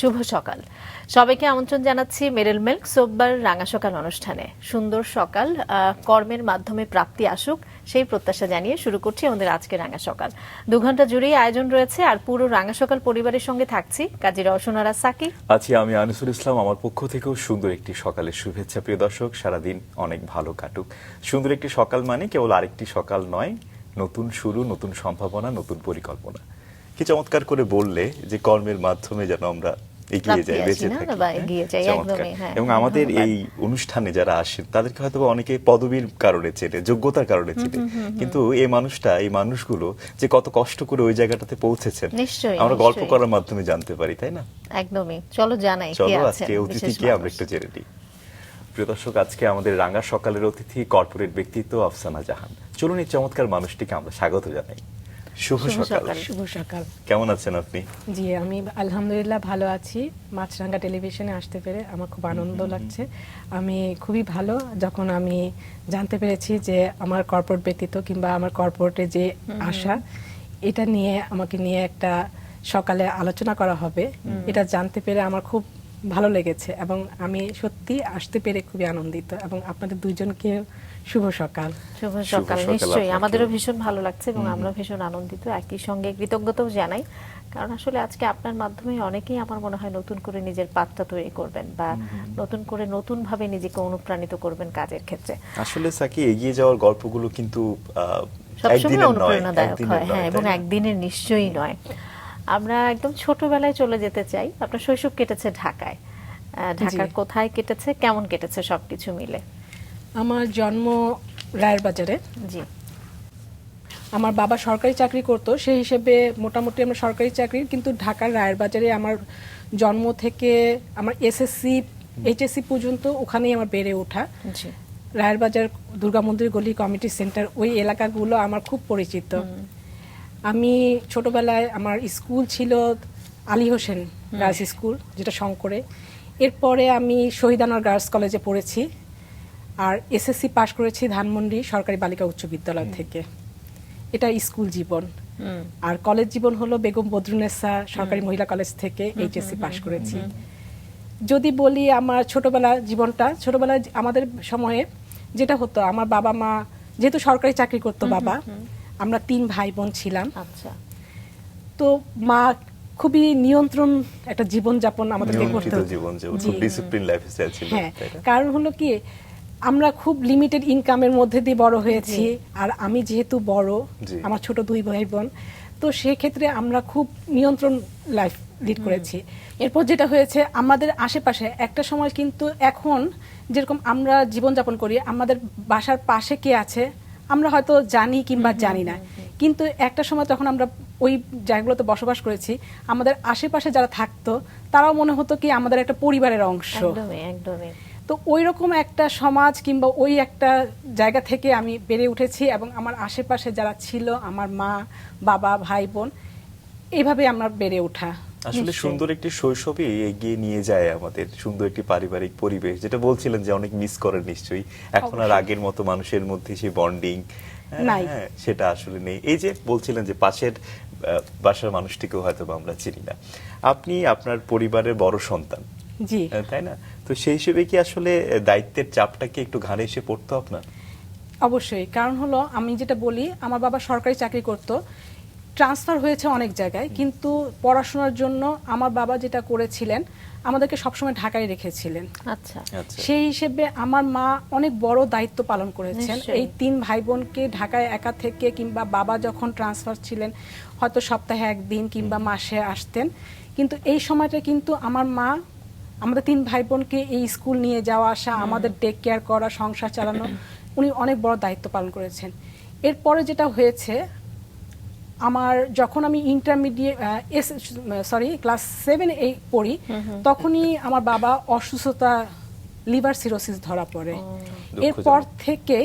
শুভ সকাল সবাইকে আমন্ত্রণ জানাচ্ছি মেরিল মিল্ক সোববার রাঙা সকাল অনুষ্ঠানে। সুন্দর সকাল কর্মের মাধ্যমে প্রাপ্তি আসুক সেই প্রত্যাশা জানিয়ে শুরু করছি আমাদের আজকে রাঙা সকাল। 2 ঘন্টা জুড়েই আয়োজন রয়েছে আর পুরো রাঙা সকাল পরিবারের সঙ্গে থাকছি কাজী রওশনারা সাকি আছি আমি আনিসুল ইসলাম। আমার পক্ষ থেকেও সুন্দর একটি সকালের শুভেচ্ছা। প্রিয় দর্শক, সারাদিন অনেক ভালো কাটুক। সুন্দর একটি সকাল মানে কেবল আরেকটি সকাল নয়, নতুন শুরু, নতুন সম্ভাবনা, নতুন পরিকল্পনা। কি চমৎকার করে বললে যে কর্মের মাধ্যমে যেন আমরা এগিয়ে যাই, বেঁচে থাকি। এবং আমাদের এই অনুষ্ঠানে যারা আসেন তাদেরকে হয়তো অনেকে পদবীর কারণে চেনে, যোগ্যতার কারণে চেনে, কিন্তু এই মানুষগুলো যে কত কষ্ট করে ওই জায়গাটাতে পৌঁছেছেন আমরা গল্প করার মাধ্যমে জানতে পারি, তাই না? একদমই। চলো জানাই চলো আজকে অতিথিকে আমরা একটু জেনে নিই। প্রিয় দর্শক, আজকে আমাদের রাঙা সকালের অতিথি কর্পোরেট ব্যক্তিত্ব আফসানা জাহান। চলুন এই চমৎকার মানুষটিকে আমরা স্বাগত জানাই। শুভ সকাল। শুভ সকাল। কেমন আছেন আপনি? জি, আমি আলহামদুলিল্লাহ ভালো আছি। মাছরাঙ্গা টেলিভিশনে আসতে পেরে আমার খুব আনন্দ লাগছে। আমি খুবই ভালো যখন আমি জানতে পেরেছি যে আমার কর্পোরেট ব্যক্তিত্ব কিংবা আমার কর্পোরেটে যে আশা, এটা নিয়ে আমাকে নিয়ে একটা সকালে আলোচনা করা হবে, এটা জানতে পেরে আমার খুব ভালো লেগেছে এবং আমি সত্যি আসতে পেরে খুবই আনন্দিত। এবং আপনাদের দুইজনকে শুভ সকাল। শুভ সকাল। নিশ্চয়ই আমাদেরও ভীষণ ভালো লাগছে এবং আমরা ভীষণ আনন্দিত, একই সঙ্গে কৃতজ্ঞতাও জানাই। কারণ আসলে আজকে আপনার মাধ্যমে অনেকেই আমার মনে হয় নতুন করে নিজের পাতটা তৈরি করবেন বা নতুন করে নতুন ভাবে নিজেকে অনুপ্রাণিত করবেন কাজের ক্ষেত্রে। আসলে সাকি, এগিয়ে যাওয়ার গল্পগুলো কিন্তু সবসময় অনুপ্রেরণাদায়ক হয়, হ্যাঁ, এবং একদিনের নিশ্চয়ই নয়। আমরা একদম ছোটবেলায় চলে যেতে চাই। আপনার শৈশব কেটেছে ঢাকায়। ঢাকার কোথায় কেটেছে, কেমন কেটেছে সবকিছু মিলে? আমার জন্ম রায়ের বাজারে। জি। আমার বাবা সরকারি চাকরি করতো, সেই হিসেবে মোটামুটি আমরা সরকারি চাকরি, কিন্তু ঢাকার রায়ের বাজারে আমার জন্ম থেকে আমার এসএসসি এইচএসসি পর্যন্ত ওখানেই আমার বেড়ে ওঠা। রায়ের বাজার, দুর্গা মন্দির গলি, কমিউনিটি সেন্টার, ওই এলাকাগুলো আমার খুব পরিচিত। আমি ছোটবেলায় আমার স্কুল ছিল আলী হোসেন গার্লস স্কুল, যেটা শঙ্করে। এরপরে আমি শহীদ আনোয়ার গার্লস কলেজে পড়েছি আর এসএসসি পাশ করেছি ধানমন্ডি সরকারি বালিকা উচ্চ বিদ্যালয় থেকে। এটা স্কুল জীবন। আর কলেজ জীবন হলো বেগম বদরুন্নেসা সরকারি মহিলা কলেজ থেকে এইচএসসি পাশ করেছি। যদি বলি আমার ছোটবেলার জীবনটা, ছোটবেলায় আমাদের সময়ে যেটা হতো, আমার বাবা মা যেহেতু সরকারি চাকরি করতো, বাবা, আমরা 3 ভাই বোন ছিলাম। আচ্ছা। তো মা খুবই নিয়ন্ত্রণ একটা জীবন যাপন আমাদেরকে করতে হতো। খুব ডিসিপ্লিন লাইফস্টাইল ছিল। হ্যাঁ, কারণ হলো কি, আমরা খুব লিমিটেড ইনকামের মধ্যে দিয়ে বড় হয়েছি। আর আমি যেহেতু বড়, আমার ছোট 2 ভাই বোন, তো সেক্ষেত্রে আমরা খুব নিয়ন্ত্রণ লাইফ লিড করেছি। এরপর যেটা হয়েছে, আমাদের আশেপাশে একটা সময়, কিন্তু এখন যেরকম আমরা জীবনযাপন করি, আমাদের বাসার পাশে কে আছে আমরা হয়তো জানি কিংবা জানি না, কিন্তু একটা সময় তখন আমরা ওই জায়গাগুলোতে বসবাস করেছি, আমাদের আশেপাশে যারা থাকতো তারাও মনে হতো কি আমাদের একটা পরিবারের অংশ। একদমই। তো ওই রকম একটা সমাজ কিংবা ওই একটা জায়গা থেকে আমি বেড়ে উঠেছি এবং আমার আশেপাশে যারা ছিল, আমার মা, বাবা, ভাই বোন, এইভাবে আমরা বেড়ে ওঠা। আসলে সুন্দর একটি শৈশবই এগিয়ে নিয়ে যায় আমাদের, সুন্দর একটি পারিবারিক পরিবেশ। যেটা বলছিলেন যে অনেক মিস করেন নিশ্চয়ই, এখন আর আগের মতো মানুষের মধ্যে সেই বন্ডিং সেটা আসলে নেই। এই যে বলছিলেন যে পাশের বাসার মানুষটিকেও হয়তো আমরা চিনি না। আপনি আপনার পরিবারের বড় সন্তান, জি, তাই না? তো সেই হিসেবে কি আসলে দায়িত্বের চাপটা কি একটু ঘাড়ে এসে পড়তো আপনার? অবশ্যই। কারণ হলো, আমি যেটা বলি, আমার বাবা সরকারি চাকরি করতো, ট্রান্সফার হয়েছে অনেক জায়গায়, কিন্তু পড়াশোনার জন্য আমার বাবা যেটা করেছিলেন, আমাদেরকে সবসময় ঢাকায় রেখেছিলেন। আচ্ছা। সেই হিসেবে আমার মা অনেক বড় দায়িত্ব পালন করেছেন। এই 3 ভাই বোনকে ঢাকায় একা থেকে, কিংবা বাবা যখন ট্রান্সফার ছিলেন হয়তো সপ্তাহে 1 দিন কিংবা মাসে আসতেন, কিন্তু এই সময়টা কিন্তু আমার মা আমাদের 3 ভাই বোনকে এই স্কুল নিয়ে যাওয়া আসা, আমাদের টেক কেয়ার করা, সংসার চালানো, উনি অনেক বড় দায়িত্ব পালন করেছেন। এরপরে যেটা হয়েছে, আমার যখন আমি ক্লাস 7-8 পড়ি, তখনই আমার বাবা অসুস্থতা, লিভার সিরোসিস ধরা পড়ে। এরপর থেকে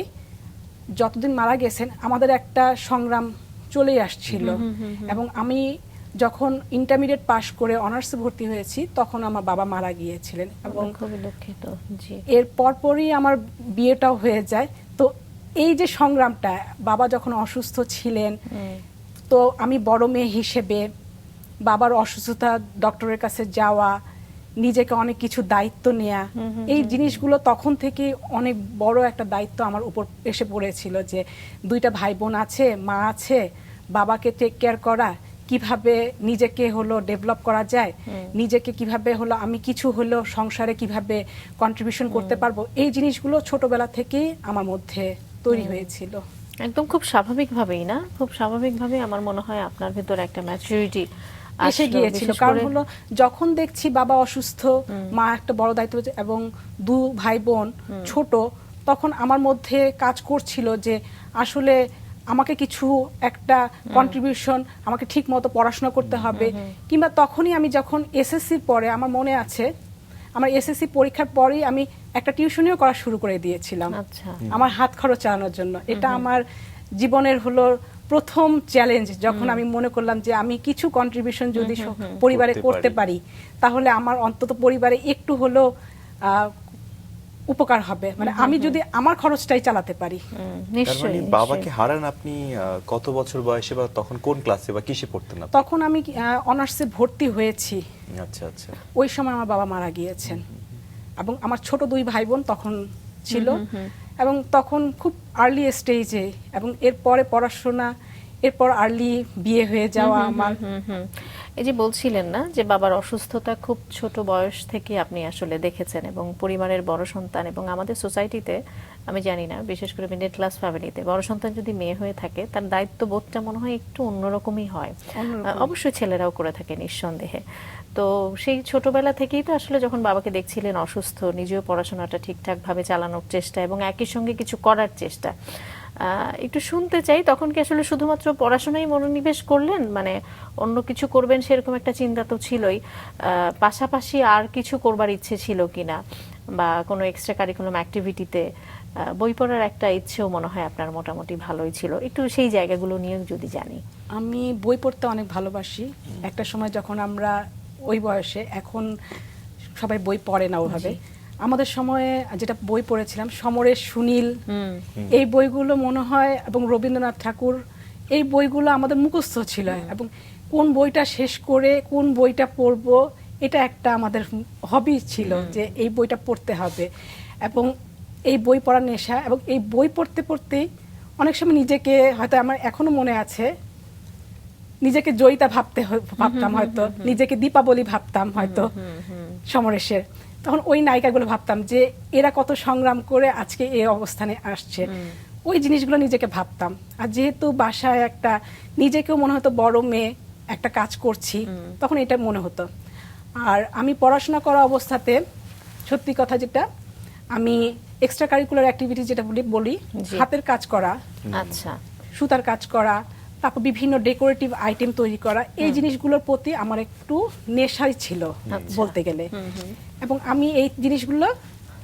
যতদিন মারা গেছেন, আমাদের একটা সংগ্রাম চলেই আসছিল। এবং আমি যখন ইন্টারমিডিয়েট পাশ করে অনার্সে ভর্তি হয়েছি, তখন আমার বাবা মারা গিয়েছিলেন এবং এর পরপরই আমার বিয়েটাও হয়ে যায়। তো এই যে সংগ্রামটা, বাবা যখন অসুস্থ ছিলেন, তো আমি বড় মেয়ে হিসেবে বাবার অসুস্থতা, ডক্টরের কাছে যাওয়া, নিজেকে অনেক কিছু দায়িত্ব নেওয়া, এই জিনিসগুলো তখন থেকে অনেক বড় একটা দায়িত্ব আমার উপর এসে পড়েছিল যে 2টা ভাই বোন আছে, মা আছে, বাবাকে টেক কেয়ার করা, কিভাবে নিজেকে হলো ডেভেলপ করা যায়, নিজেকে কিভাবে হলো আমি কিছু হলো সংসারে কিভাবে কন্ট্রিবিউশন করতে পারবো, এই জিনিসগুলো ছোটবেলা থেকেই আমার মধ্যে তৈরি হয়েছিল। একদম খুব স্বাভাবিকভাবেই না, খুব স্বাভাবিকভাবে আমার মনে হয় আপনার ভিতর একটা ম্যাচুরিটি এসে গিয়েছিল। কারণ হলো যখন দেখছি বাবা অসুস্থ, মা একটা বড় দায়িত্ব এবং 2 ভাই বোন ছোট, তখন আমার মধ্যে কাজ করছিল যে আসলে আমাকে কিছু একটা কন্ট্রিবিউশন, আমাকে ঠিক মতো পড়াশোনা করতে হবে। কিংবা তখনই আমি যখন এসএসসির পরে, আমার মনে আছে আমার এসএসসি পরীক্ষার পরেই আমি একটা টিউশনিও করা শুরু করে দিয়েছিলাম আচ্ছা। আমার হাত খরচ চালানোর জন্য। এটা আমার জীবনের হলো প্রথম চ্যালেঞ্জ, যখন আমি মনে করলাম যে আমি কিছু কন্ট্রিবিউশন যদি পরিবারে করতে পারি তাহলে আমার অন্তত পরিবারে একটু হলো উপকার হবে, মানে আমি যদি আমার খরচটাই চালাতে পারি। তার নিশ্চয়ই মানে বাবাকে হারান আপনি কত বছর বয়সে বা তখন কোন ক্লাসে বা কিসে পড়তেন আপনি? তখন আমি অনার্সে ভর্তি হয়েছি, আচ্ছা আচ্ছা। ওই সময় আমার বাবা মারা গিয়েছেন এবং আমার ছোট 2 ভাই বোন তখন ছিল এবং তখন খুব আর্লি স্টেজে, এবং এরপরে পড়াশোনা, এরপর আর্লি বিয়ে হয়ে যাওয়া আমার। এই যে বলছিলেন না যে বাবার অসুস্থতা খুব ছোট বয়স থেকে আপনি আসলে দেখেছেন, এবং পরিবারের বড় সন্তান, এবং আমাদের সোসাইটিতে আমি জানি না, বিশেষ করে মিডল ক্লাস ফ্যামিলিতে বড় সন্তান যদি মেয়ে হয়ে থাকে তার দায়িত্ববোধটা মনে হয় একটু অন্যরকমই হয়। অবশ্যই ছেলেরাও করে থাকে নিঃসন্দেহে। তো সেই ছোটবেলা থেকেই তো আসলে যখন বাবাকে দেখছিলেন অসুস্থ, নিজেও পড়াশোনাটা ঠিকঠাক ভাবে চালানোর চেষ্টা এবং একই সঙ্গে কিছু করার চেষ্টা, একটু শুনতে চাই, তখন কি আসলে শুধুমাত্র পড়াশোনায় মনোনিবেশ করলেন, মানে অন্য কিছু করবেন সেরকম একটা চিন্তা তো ছিলই, পাশাপাশি আর কিছু করবার ইচ্ছে ছিল কিনা, বা কোনো এক্সট্রা কারিকুলাম অ্যাক্টিভিটিতে বই পড়ার একটা ইচ্ছেও মনে হয় আপনার মোটামুটি ভালোই ছিল, একটু সেই জায়গাগুলো নিয়েও যদি জানি। আমি বই পড়তে অনেক ভালোবাসি। একটা সময় যখন আমরা ওই বয়সে, এখন সবাই বই পড়ে না ওভাবে, আমাদের সময়ে যেটা বই পড়েছিলাম সমরেশ, সুনীল, এই বইগুলো মনে হয়, এবং রবীন্দ্রনাথ ঠাকুর, এই বইগুলো আমাদের মুখস্থ ছিল, এবং কোন বইটা শেষ করে কোন বইটা পড়বো এটা একটা আমাদের হবি ছিল যে এই বইটা পড়তে হবে, এবং এই বই পড়ার নেশা। এবং এই বই পড়তে পড়তেই অনেক সময় নিজেকে, হয়তো আমার এখনো মনে আছে, নিজেকে জয়িতা ভাবতাম, হয়তো নিজেকে দীপাবলি ভাবতাম, হয়তো সমরেশের। তখন ওই নায়িকাগুলো ভাবতাম যে এরা কত সংগ্রাম করে আজকে এই অবস্থানে আসছে, ওই জিনিসগুলো নিজেকে ভাবতাম। আর যেহেতু বাসায় একটা নিজেকেও মনে হতো বড় মেয়ে, একটা কাজ করছি, তখন এটা মনে হতো। আর আমি পড়াশোনা করা অবস্থাতে, সত্যি কথা যেটা, আমি এক্সট্রা কারিকুলার অ্যাক্টিভিটি যেটা বলি, হাতের কাজ করা, আচ্ছা, সুতার কাজ করা, তারপর বিভিন্ন ডেকোরেটিভ আইটেম তৈরি করা, এই জিনিসগুলোর প্রতি আমার একটু নেশাই ছিল বলতে গেলে। এবং আমি এই জিনিসগুলো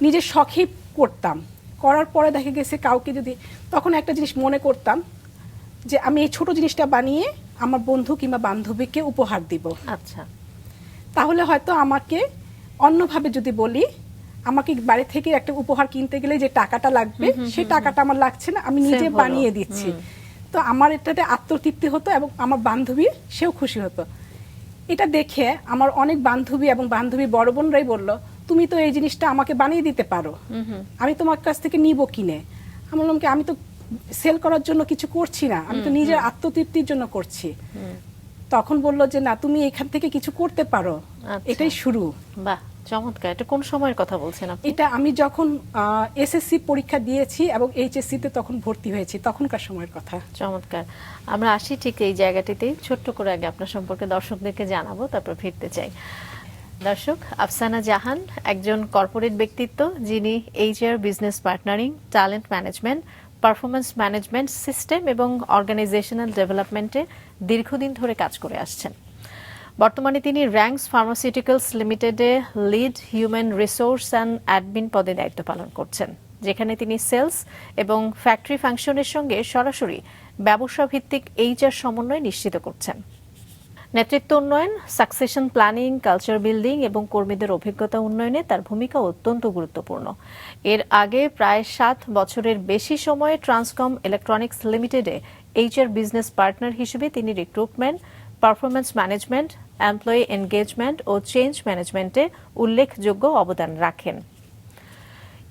নিজের শখেই করতাম। করার পরে দেখা গেছে কাউকে যদি, তখন একটা জিনিস মনে করতাম যে আমি এই ছোট জিনিসটা বানিয়ে আমার বন্ধু কিংবা বান্ধবীকে উপহার দিব। আচ্ছা, তাহলে হয়তো আমাকে অন্যভাবে যদি বলি, আমাকে বাড়ি থেকে একটা উপহার কিনতে গেলে যে টাকাটা লাগবে, সেই টাকাটা আমার লাগছে না, আমি নিজে বানিয়ে দিচ্ছি। তো আমার এটাতে আত্মতৃপ্তি হতো এবং আমার বান্ধবী সেও খুশি হতো। এটা দেখে আমার অনেক বান্ধবী এবং বান্ধবী বড় বোনরাই বলল, তুমি তো এই জিনিসটা আমাকে বানিয়ে দিতে পারো, আমি তোমার কাছ থেকে নিব কিনে। আমি বললাম কি, আমি তো সেল করার জন্য কিছু করছি না, আমি তো নিজের আত্মতৃপ্তির জন্য করছি। তখন বলল যে না, তুমি এখান থেকে কিছু করতে পারো, এটাই শুরু। বাহ, চমৎকার। এটা কোন সময়ের কথা বলছেন আপনি? এটা আমি যখন এসএসসি পরীক্ষা দিয়েছি এবং এইচএসসি তে তখন ভর্তি হয়েছি, তখনকার সময়ের কথা। চমৎকার। আমরা আসি ঠিক এই জায়গাটিতেই, ছোট্ট করে আগে আপনার সম্পর্কে দর্শকদেরকে জানাবো, তারপর ফিরতে চাই। দর্শক, আফসানা জাহান একজন কর্পোরেট ব্যক্তিত্ব, যিনি HR, business partnering, talent management, performance management system এবং অর্গানাইজেশনাল ডেভেলপমেন্টে দীর্ঘদিন ধরে কাজ করে আসছেন। বর্তমানে তিনি র্যাঙ্কস ফার্মাসিউটিক্যালস লিমিটেডে lead human resource and admin পদে দায়িত্ব পালন করছেন, যেখানে তিনি সেলস এবং ফ্যাক্টরি ফাংশনের সঙ্গে সরাসরি ব্যবসা ভিত্তিক এইচআর সমন্বয় নিশ্চিত করছেন। নেতৃত্ব উন্নয়ন, সাকসেশন প্ল্যানিং, কালচার বিল্ডিং এবং কর্মীদের অভিজ্ঞতা উন্নয়নে তার ভূমিকা অত্যন্ত গুরুত্বপূর্ণ। এর আগে প্রায় 7 বছরের বেশি সময়ে ট্রান্সকম ইলেকট্রনিক্স লিমিটেডে এইচআর বিজনেস পার্টনার হিসেবে তিনি recruitment, performance management, employee engagement ও চেঞ্জ ম্যানেজমেন্টে উল্লেখযোগ্য অবদান রাখেন।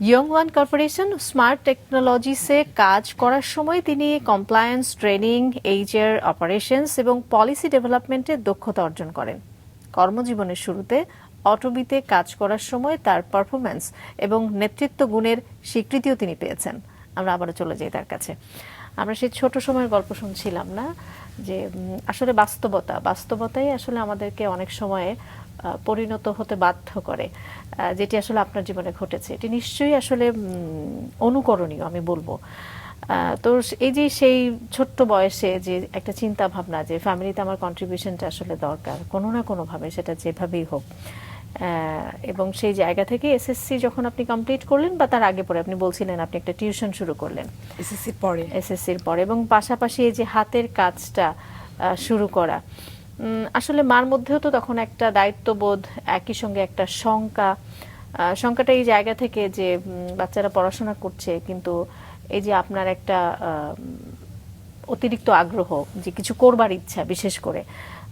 ইয়ং ওয়ান কর্পোরেশন স্মার্ট টেকনোলজিসে কাজ করার সময় তিনি কমপ্লায়েন্স ট্রেনিং, এইচআর অপারেশনস এবং পলিসি ডেভেলপমেন্টে দক্ষতা অর্জন করেন। কর্মজীবনের শুরুতে অটোবিতে কাজ করার সময় তার পারফরম্যান্স এবং নেতৃত্ব গুণের স্বীকৃতিও তিনি পেয়েছেন। আমরা আবারও চলে যাই তার কাছে। আমরা সেই ছোট সময়ের গল্প শুনছিলাম না, যে আসলে বাস্তবতাই আসলে আমাদেরকে অনেক সময়ে পরিণত হতে বাধ্য করে, যেটি আসলে আপনার জীবনে ঘটেছে। এটি নিশ্চয়ই আসলে অনুকরণীয় আমি বলবো। তো এই যে সেই ছোট্ট বয়সে যে একটা চিন্তা ভাবনা যে ফ্যামিলিতে আমার কন্ট্রিবিউশনটা আসলে দরকার কোনো না কোনোভাবে, সেটা যেভাবেই হোক, এবং সেই জায়গা থেকে এসএসসি যখন আপনি কমপ্লিট করলেন বা তার আগে পরে আপনি বলছিলেন আপনি একটা টিউশন শুরু করলেন এসএসসির পরে, এবং পাশাপাশি এই যে হাতের কাজটা শুরু করা, আসলে মার মধ্যেও তো তখন একটা দায়িত্ববোধ, একই সঙ্গে একটা শঙ্কাটা এই জায়গা থেকে যে বাচ্চারা পড়াশোনা করছে, কিন্তু এই যে আপনার একটা অতিরিক্ত আগ্রহ যে কিছু করবার ইচ্ছা, বিশেষ করে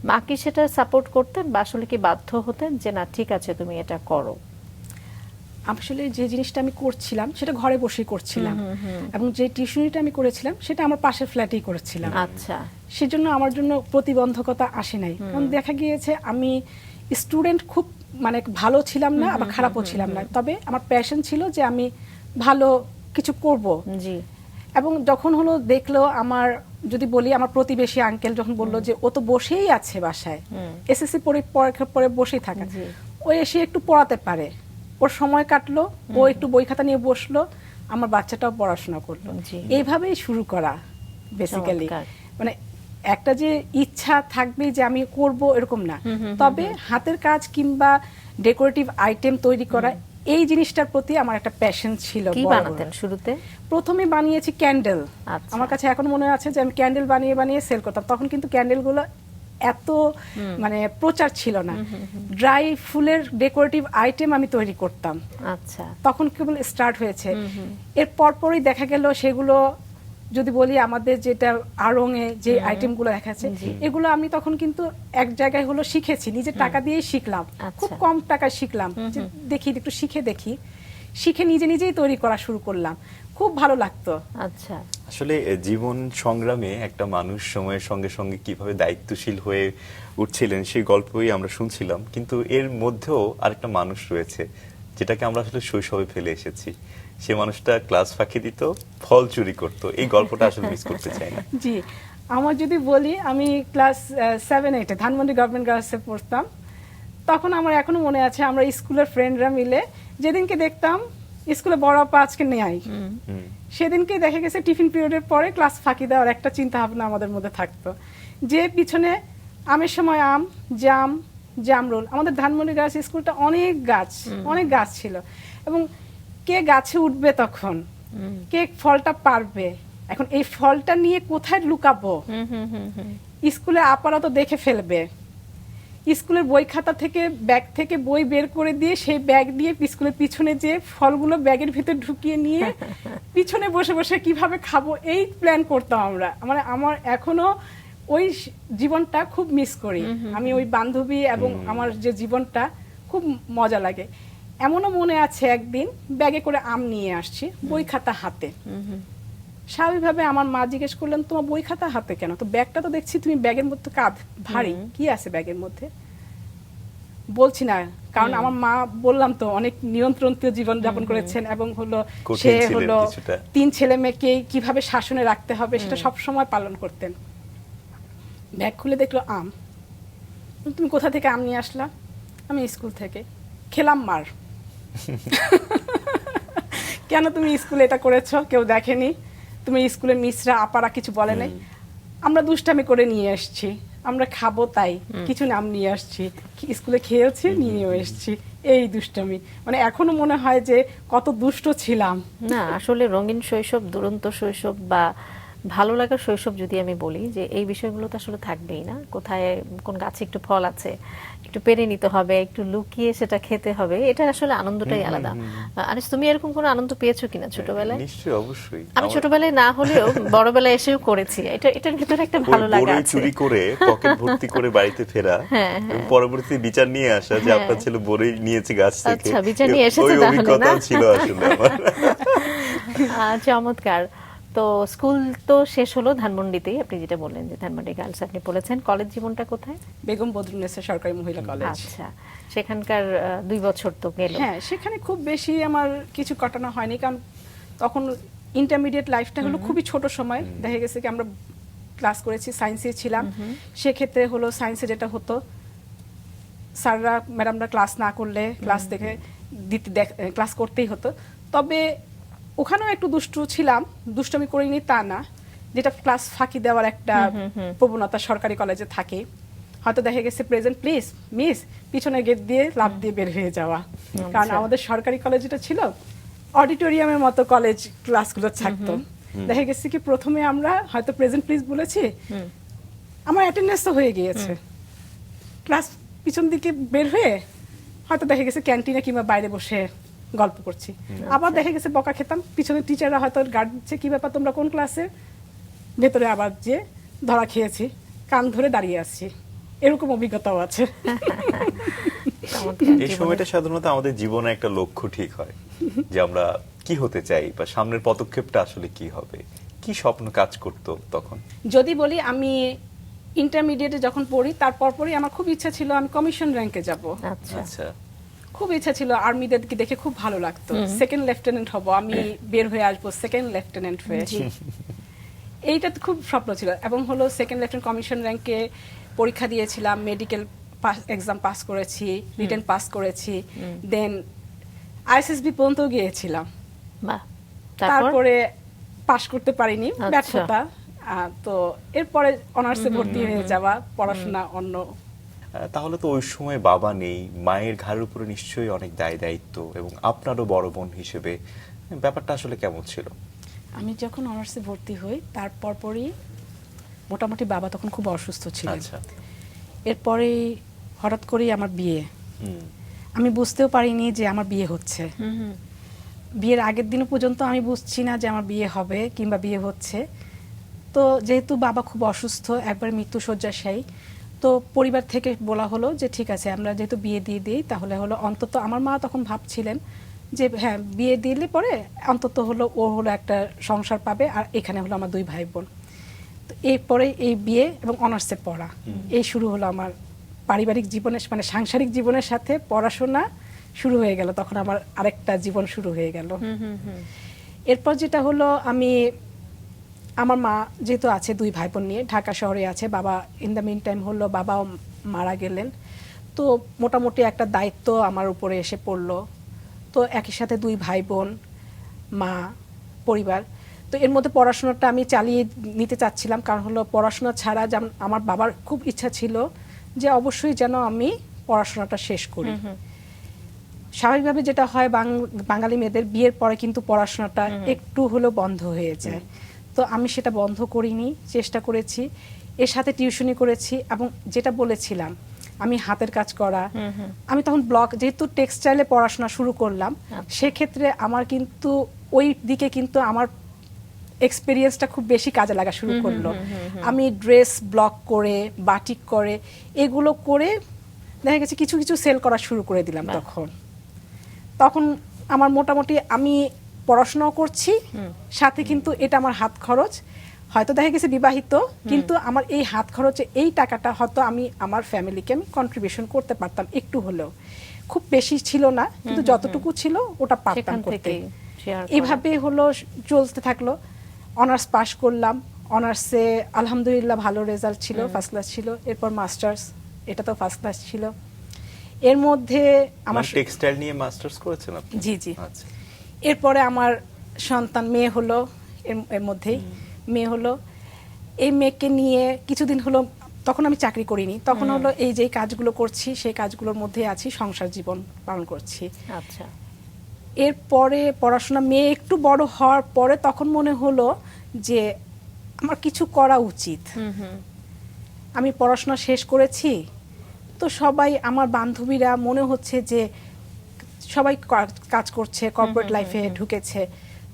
মা কি সেটা সাপোর্ট করতেন বা আসলে কি বাধ্য হতেন যে না ঠিক আছে তুমি এটা করো? আসলে যে জিনিসটা আমি করছিলাম সেটা ঘরে বসেই করছিলাম, এবং যে টিউশনিটা আমি করেছিলাম সেটা আমার পাশের ফ্ল্যাটেই করেছিলাম। আচ্ছা, সেজন্য আমার জন্য প্রতিবন্ধকতা আসে নাই। কারণ দেখা গিয়েছে আমি স্টুডেন্ট খুব মানে ভালো ছিলাম না, আবার খারাপও ছিলাম না, তবে আমার প্যাশন ছিল যে আমি ভালো কিছু করব। জি। এবং যখন হলো দেখলো আমার, যদি বলি আমার প্রতিবেশী আঙ্কেল যখন বললো যে ও তো বসেই আছে বাসায়, এসএসসি পরীক্ষার পরে বসেই থাকে, ও এসে একটু পড়াতে পারে, ওর সময় কাটলো, ও একটু বই খাতা নিয়ে বসলো, আমার বাচ্চাটাও পড়াশোনা করলো। এইভাবেই শুরু করা বেসিক্যালি। মানে একটা যে ইচ্ছা থাকবে যে আমি করব এরকম না, তবে হাতের কাজ কিংবা ডেকোরেটিভ আইটেম তৈরি করা এই জিনিসটার প্রতি আমার একটা প্যাশন ছিল। কি বানাতেন শুরুতে? প্রথমে বানিয়েছি ক্যান্ডেল। আচ্ছা। আমার কাছে এখন মনে আছে যে আমি ক্যান্ডেল বানিয়ে বানিয়ে সেল করতাম। তখন কিন্তু ক্যান্ডেলগুলো এত মানে প্রচার ছিল না। ড্রাই ফুলের ডেকোরেটিভ আইটেম আমি তৈরি করতাম। আচ্ছা। তখন কেবল স্টার্ট হয়েছে। এর পরপরই দেখা গেল সেগুলো, যদি বলি আমাদের যেটা আড়ং-এ যে আইটেমগুলো দেখাচ্ছে, এগুলো আমি তখন কিন্তু এক জায়গায় হলো শিখেছি, নিজের টাকা দিয়েই শিখলাম। খুব কম টাকায় শিখলাম, যে দেখি একটু শিখে নিজে নিজেই তৈরি করা শুরু করলাম। খুব ভালো লাগতো। আচ্ছা। আসলে জীবন সংগ্রামে একটা মানুষ সময়ের সঙ্গে সঙ্গে কিভাবে দায়িত্বশীল হয়ে উঠছিলেন সেই গল্পই আমরা শুনছিলাম, কিন্তু এর মধ্যেও আরেকটা মানুষ রয়েছে যেটাকে আমরা আসলে শৈশবে ফেলে এসেছি। সে মানুষটা ক্লাস ফাঁকি দিত, ফল চুরি করত। এই গল্পটা আসলে মিস করতে চাই না। জি, আমার যদি বলি, আমি ক্লাস 7-8-এ ধানমন্ডি গভর্নমেন্ট গার্লসে পড়তাম। তখন আমার এখনো মনে আছে, আমরা স্কুলের ফ্রেন্ডরা মিলে যেদিনকে দেখতাম স্কুলে বড় আপা আজকে নেই, সেদিনকে দেখা গেছে টিফিন পিরিয়ডের পরে ক্লাস ফাঁকি দেওয়ার একটা চিন্তা ভাবনা আমাদের মধ্যে থাকতো, যে পিছনে আমের সময় আম, জামরুল। আমাদের ধানমন্ডি গার্লস স্কুলটা অনেক গাছ ছিল, এবং কে গাছে উঠবে তখন, কে ফলটা পারবে, এখন এই ফলটা নিয়ে কোথায় লুকাবো, স্কুলে আপারা তো দেখে ফেলবে। স্কুলের বই খাতা থেকে, ব্যাগ থেকে বই বের করে দিয়ে সেই ব্যাগ দিয়ে স্কুলের পিছনে যে ফলগুলো ব্যাগের ভিতর ঢুকিয়ে নিয়ে পিছনে বসে বসে কিভাবে খাবো, এই প্ল্যান করতাম আমরা। মানে আমার এখনো ওই জীবনটা খুব মিস করি। আমি ওই বান্ধবী এবং আমার যে জীবনটা খুব মজা লাগে। এমনও মনে আছে একদিন ব্যাগে করে আম নিয়ে আসছি, বই খাতা হাতে। স্বাভাবিকভাবে আমার মা জিজ্ঞেস করলেন, তোমার বই খাতা হাতে কেন? তো ব্যাগটা তো দেখছি তুমি ব্যাগের মধ্যে কাঁধ ভারী, কি আছে ব্যাগের মধ্যে? বলছি না, কারণ আমার মা বললাম তো অনেক নিয়ন্ত্রণীয় জীবন যাপন করেছেন, এবং হলো সে হলো 3 ছেলে মেয়েকে কিভাবে শাসনে রাখতে হবে সেটা সব সময় পালন করতেন। ব্যাগ খুলে দেখলো আম। তুমি কোথা থেকে আম নিয়ে আসলা? আমি স্কুল থেকে। খেলাম মার। কেন তুমি স্কুলে এটা করেছো? কেউ দেখেনি? তুমি স্কুলের মিসরা আপারা কিছু বলে নাই? আমরা দুষ্টামি করে নিয়ে আসছি, আমরা খাবো তাই কিছু নাম নিয়ে আসছি, স্কুলে খেয়েছি নিয়েও এসছি, এই দুষ্টামি। মানে এখনো মনে হয় যে কত দুষ্ট ছিলাম। না আসলে রঙিন শৈশব, দুরন্ত শৈশব বা ভালো লাগার শৈশব যদি আমি বলি যে এই বিষয়গুলো তো আসলে থাকবেই না, কোথায় কোন গাছে একটু ফল আছে একটু পেরে নিতে হবে, একটু লুকিয়ে সেটা খেতে হবে, এটার আসলে আনন্দটাই আলাদা। আনিস, তুমি এরকম কোনো আনন্দ পেয়েছো কিনা ছোটবেলায়? নিশ্চয়ই, অবশ্যই। আমি ছোটবেলায় না হলেও বড়বেলায় এসেও করেছি, এটার ভিতরে একটা ভালো লাগা বড়ই আছে। চুরি করে পকেট ভর্তি করে বাড়িতে ফেরা এবং পরবর্তী বিচার নিয়ে আসা যে আপনার ছেলে বড়ই নিয়েছে গাছ থেকে, আচ্ছা, বিচার নিয়ে এসেছে ওই তাহলে, অভিজ্ঞতা না? ছিল আসলে আমার। চমৎকার। তো স্কুল তো শেষ হলো ধানমন্ডিতেই, আপনি যেটা বললেন যে ধানমন্ডি গার্লস আপনি পড়েছেন। কলেজ জীবনটা কোথায়? বেগম বদরুন্নেসা সরকারি মহিলা কলেজ। আচ্ছা, সেখানকার 2 বছর তো গেল। হ্যাঁ, সেখানে খুব বেশি আমার কিছু কাটানো হয়নি, কারণ তখন ইন্টারমিডিয়েট লাইফটা হলো খুবই ছোট সময়। দেখা গেছে কি আমরা ক্লাস করেছি, সায়েন্সে ছিলাম, সেক্ষেত্রে হলো সায়েন্সে যেটা হতো স্যাররা ম্যাডামরা ক্লাস না করলে ক্লাস দেখে ক্লাস করতেই হতো। তবে ওখানেও একটু দুষ্টু ছিলাম, দুষ্টমি করিনি তা না, যেটা ক্লাস ফাঁকি দেওয়ার একটা প্রবণতা সরকারি কলেজে থাকে। হয়তো দেখা গেছে প্রেজেন্ট প্লিজ মিস, পিছনে গেট দিয়ে লাফ দিয়ে বের হয়ে যাওয়া। কারণ আমাদের সরকারি কলেজ যেটা ছিল অডিটোরিয়ামের মতো কলেজ, ক্লাসগুলো থাকতো। দেখা গেছে কি প্রথমে আমরা হয়তো প্রেজেন্ট প্লিজ বলেছি, আমার অ্যাটেন্ডেন্স তো হয়ে গিয়েছে, ক্লাস পিছন দিকে বের হয়ে হয়তো দেখা গেছে ক্যান্টিনে কিংবা বাইরে বসে গল্প করছি। আবার দেখা গেছে বকা খেতাম, পিছনে টিচাররা হয়তো গার্ড দিচ্ছে, কি ব্যাপার তোমরা কোন ক্লাসে, ভেতরে আবার যে ধরা খেয়েছি, কান ধরে দাঁড়িয়ে আসছি, এরকম অভিজ্ঞতাও আছে। এই সময়টা সাধারণত আমাদের জীবনে একটা লক্ষ্য ঠিক হয় যে আমরা কি হতে চাই বা সামনের পদক্ষেপটা আসলে কি হবে, কি স্বপ্ন কাজ করতো তখন? যদি বলি আমি ইন্টারমিডিয়েটে যখন পড়ি তারপর পরই আমার খুব ইচ্ছা ছিল আমি কমিশন র্যাঙ্কে যাব। আচ্ছা, আচ্ছা, খুব ইচ্ছা ছিল, আর্মিদেরকে দেখে খুব ভালো লাগতো, সেকেন্ড লেফটেন্যান্ট হব, আমি বের হয়ে আসবো সেকেন্ড লেফটেন্যান্ট হয়ে, এইটা তো খুব স্বপ্ন ছিল। এবং হলো সেকেন্ড লেফটেন্যান্ট কমিশন র্যাঙ্কে পরীক্ষা দিয়েছিলাম, মেডিকেল এক্সাম পাস করেছি, রিটেন পাস করেছি, দেন আইএসএসবি পর্যন্ত গিয়েছিলাম। বাহ। তারপরে পাশ করতে পারিনি, আচ্ছা। ব্যর্থতা। তো এরপরে অনার্সে ভর্তি হয়ে যাওয়া, পড়াশোনা অন্য। তাহলে তো ওই সময় বাবা নেই, মায়ের ঘাড়ের উপরে নিশ্চয়ই অনেক দায় দায়িত্ব, এবং আপনারও বড় বোন হিসেবে ব্যাপারটা আসলে কেমন ছিল? আমি যখন অনার্সে ভর্তি হই তারপর পরই মোটামুটি বাবা তখন খুব অসুস্থ ছিলেন। আচ্ছা, এরপরে হঠাৎ করেই আমার বিয়ে। আমি বুঝতেও পারিনি যে আমার বিয়ে হচ্ছে। বিয়ের আগের দিন পর্যন্ত আমি বুঝছি না যে আমার বিয়ে হবে কিংবা বিয়ে হচ্ছে। তো যেহেতু বাবা খুব অসুস্থ, একবার মৃত্যুশয্যাশায়ী, তো পরিবার থেকে বলা হলো যে ঠিক আছে আমরা যেহেতু বিয়ে দিয়ে দিই, তাহলে হলো অন্তত, আমার মা তখন ভাবছিলেন যে হ্যাঁ বিয়ে দিলে পরে অন্তত হলো ও হলো একটা সংসার পাবে, আর এখানে হলো আমার 2 ভাই বোন। তো এরপরে এই বিয়ে এবং অনার্সে পড়া, এই শুরু হলো আমার পারিবারিক জীবনের, মানে সাংসারিক জীবনের সাথে পড়াশোনা শুরু হয়ে গেল, তখন আমার আরেকটা জীবন শুরু হয়ে গেল। এরপর যেটা হলো, আমি আমার মা যেহেতু আছে 2 ভাই বোন নিয়ে ঢাকা শহরে আছে, বাবা ইন দ্য মিন টাইম হলো বাবাও মারা গেলেন, তো মোটামুটি একটা দায়িত্ব আমার উপরে এসে পড়লো। তো একই সাথে 2 ভাই বোন, মা, পরিবার, তো এর মধ্যে পড়াশোনাটা আমি চালিয়ে নিতে চাচ্ছিলাম, কারণ হলো পড়াশোনা ছাড়া যেমন আমার বাবার খুব ইচ্ছা ছিল যে অবশ্যই যেন আমি পড়াশোনাটা শেষ করি। স্বাভাবিকভাবে যেটা হয় বাঙালি মেয়েদের বিয়ের পরে কিন্তু পড়াশোনাটা একটু হলেও বন্ধ হয়ে যায়। তো আমি সেটা বন্ধ করিনি, চেষ্টা করেছি, এর সাথে টিউশনি করেছি, এবং যেটা বলেছিলাম আমি হাতের কাজ করা, আমি তখন ব্লক, যেহেতু টেক্সটাইলে পড়াশোনা শুরু করলাম, সেক্ষেত্রে আমার কিন্তু ওই দিকে কিন্তু আমার এক্সপেরিয়েন্সটা খুব বেশি কাজে লাগা শুরু করলো। আমি ড্রেস ব্লক করে, বাটিক করে, এগুলো করে দেখা গেছে কিছু কিছু সেল করা শুরু করে দিলাম। তখন আমার মোটামুটি আমি পড়াশোনাও করছি, সাথে কিন্তু এটা আমার হাত খরচ, হয়তো দেখা গেছে বিবাহিত, কিন্তু আমার এই হাত খরচে এই টাকাটা হয়তো আমি আমার ফ্যামিলিকে আমি কন্ট্রিবিউশন করতে পারতাম, একটু হলেও, খুব বেশি ছিল না, কিন্তু যতটুকু ছিল ওটা পারতাম করতে। এইভাবে হলো চলতে থাকলো। অনার্স পাশ করলাম, অনার্সে আলহামদুলিল্লাহ ভালো রেজাল্ট ছিল, ফার্স্ট ক্লাস ছিল। এরপর মাস্টার্স, এটা তো ফার্স্ট ক্লাস ছিল। এর মধ্যে আমার টেক্সটাইল নিয়ে মাস্টার্স করেছেন আপনি? জি জি। আচ্ছা। এরপরে আমার সন্তান, মেয়ে হলো, এর মধ্যেই মেয়ে হলো। এই মেয়েকে নিয়ে কিছুদিন হলো, তখন আমি চাকরি করিনি, তখন হলো এই যে কাজগুলো করছি সেই কাজগুলোর মধ্যে আছি, সংসার জীবন পালন করছি। আচ্ছা। এরপরে পড়াশোনা, মেয়ে একটু বড় হওয়ার পরে তখন মনে হলো যে আমার কিছু করা উচিত। আমি পড়াশোনা শেষ করেছি, তো সবাই আমার বান্ধবীরা মনে হচ্ছে যে সবাই কাজ করছে, কর্পোরেট লাইফে ঢুকেছে,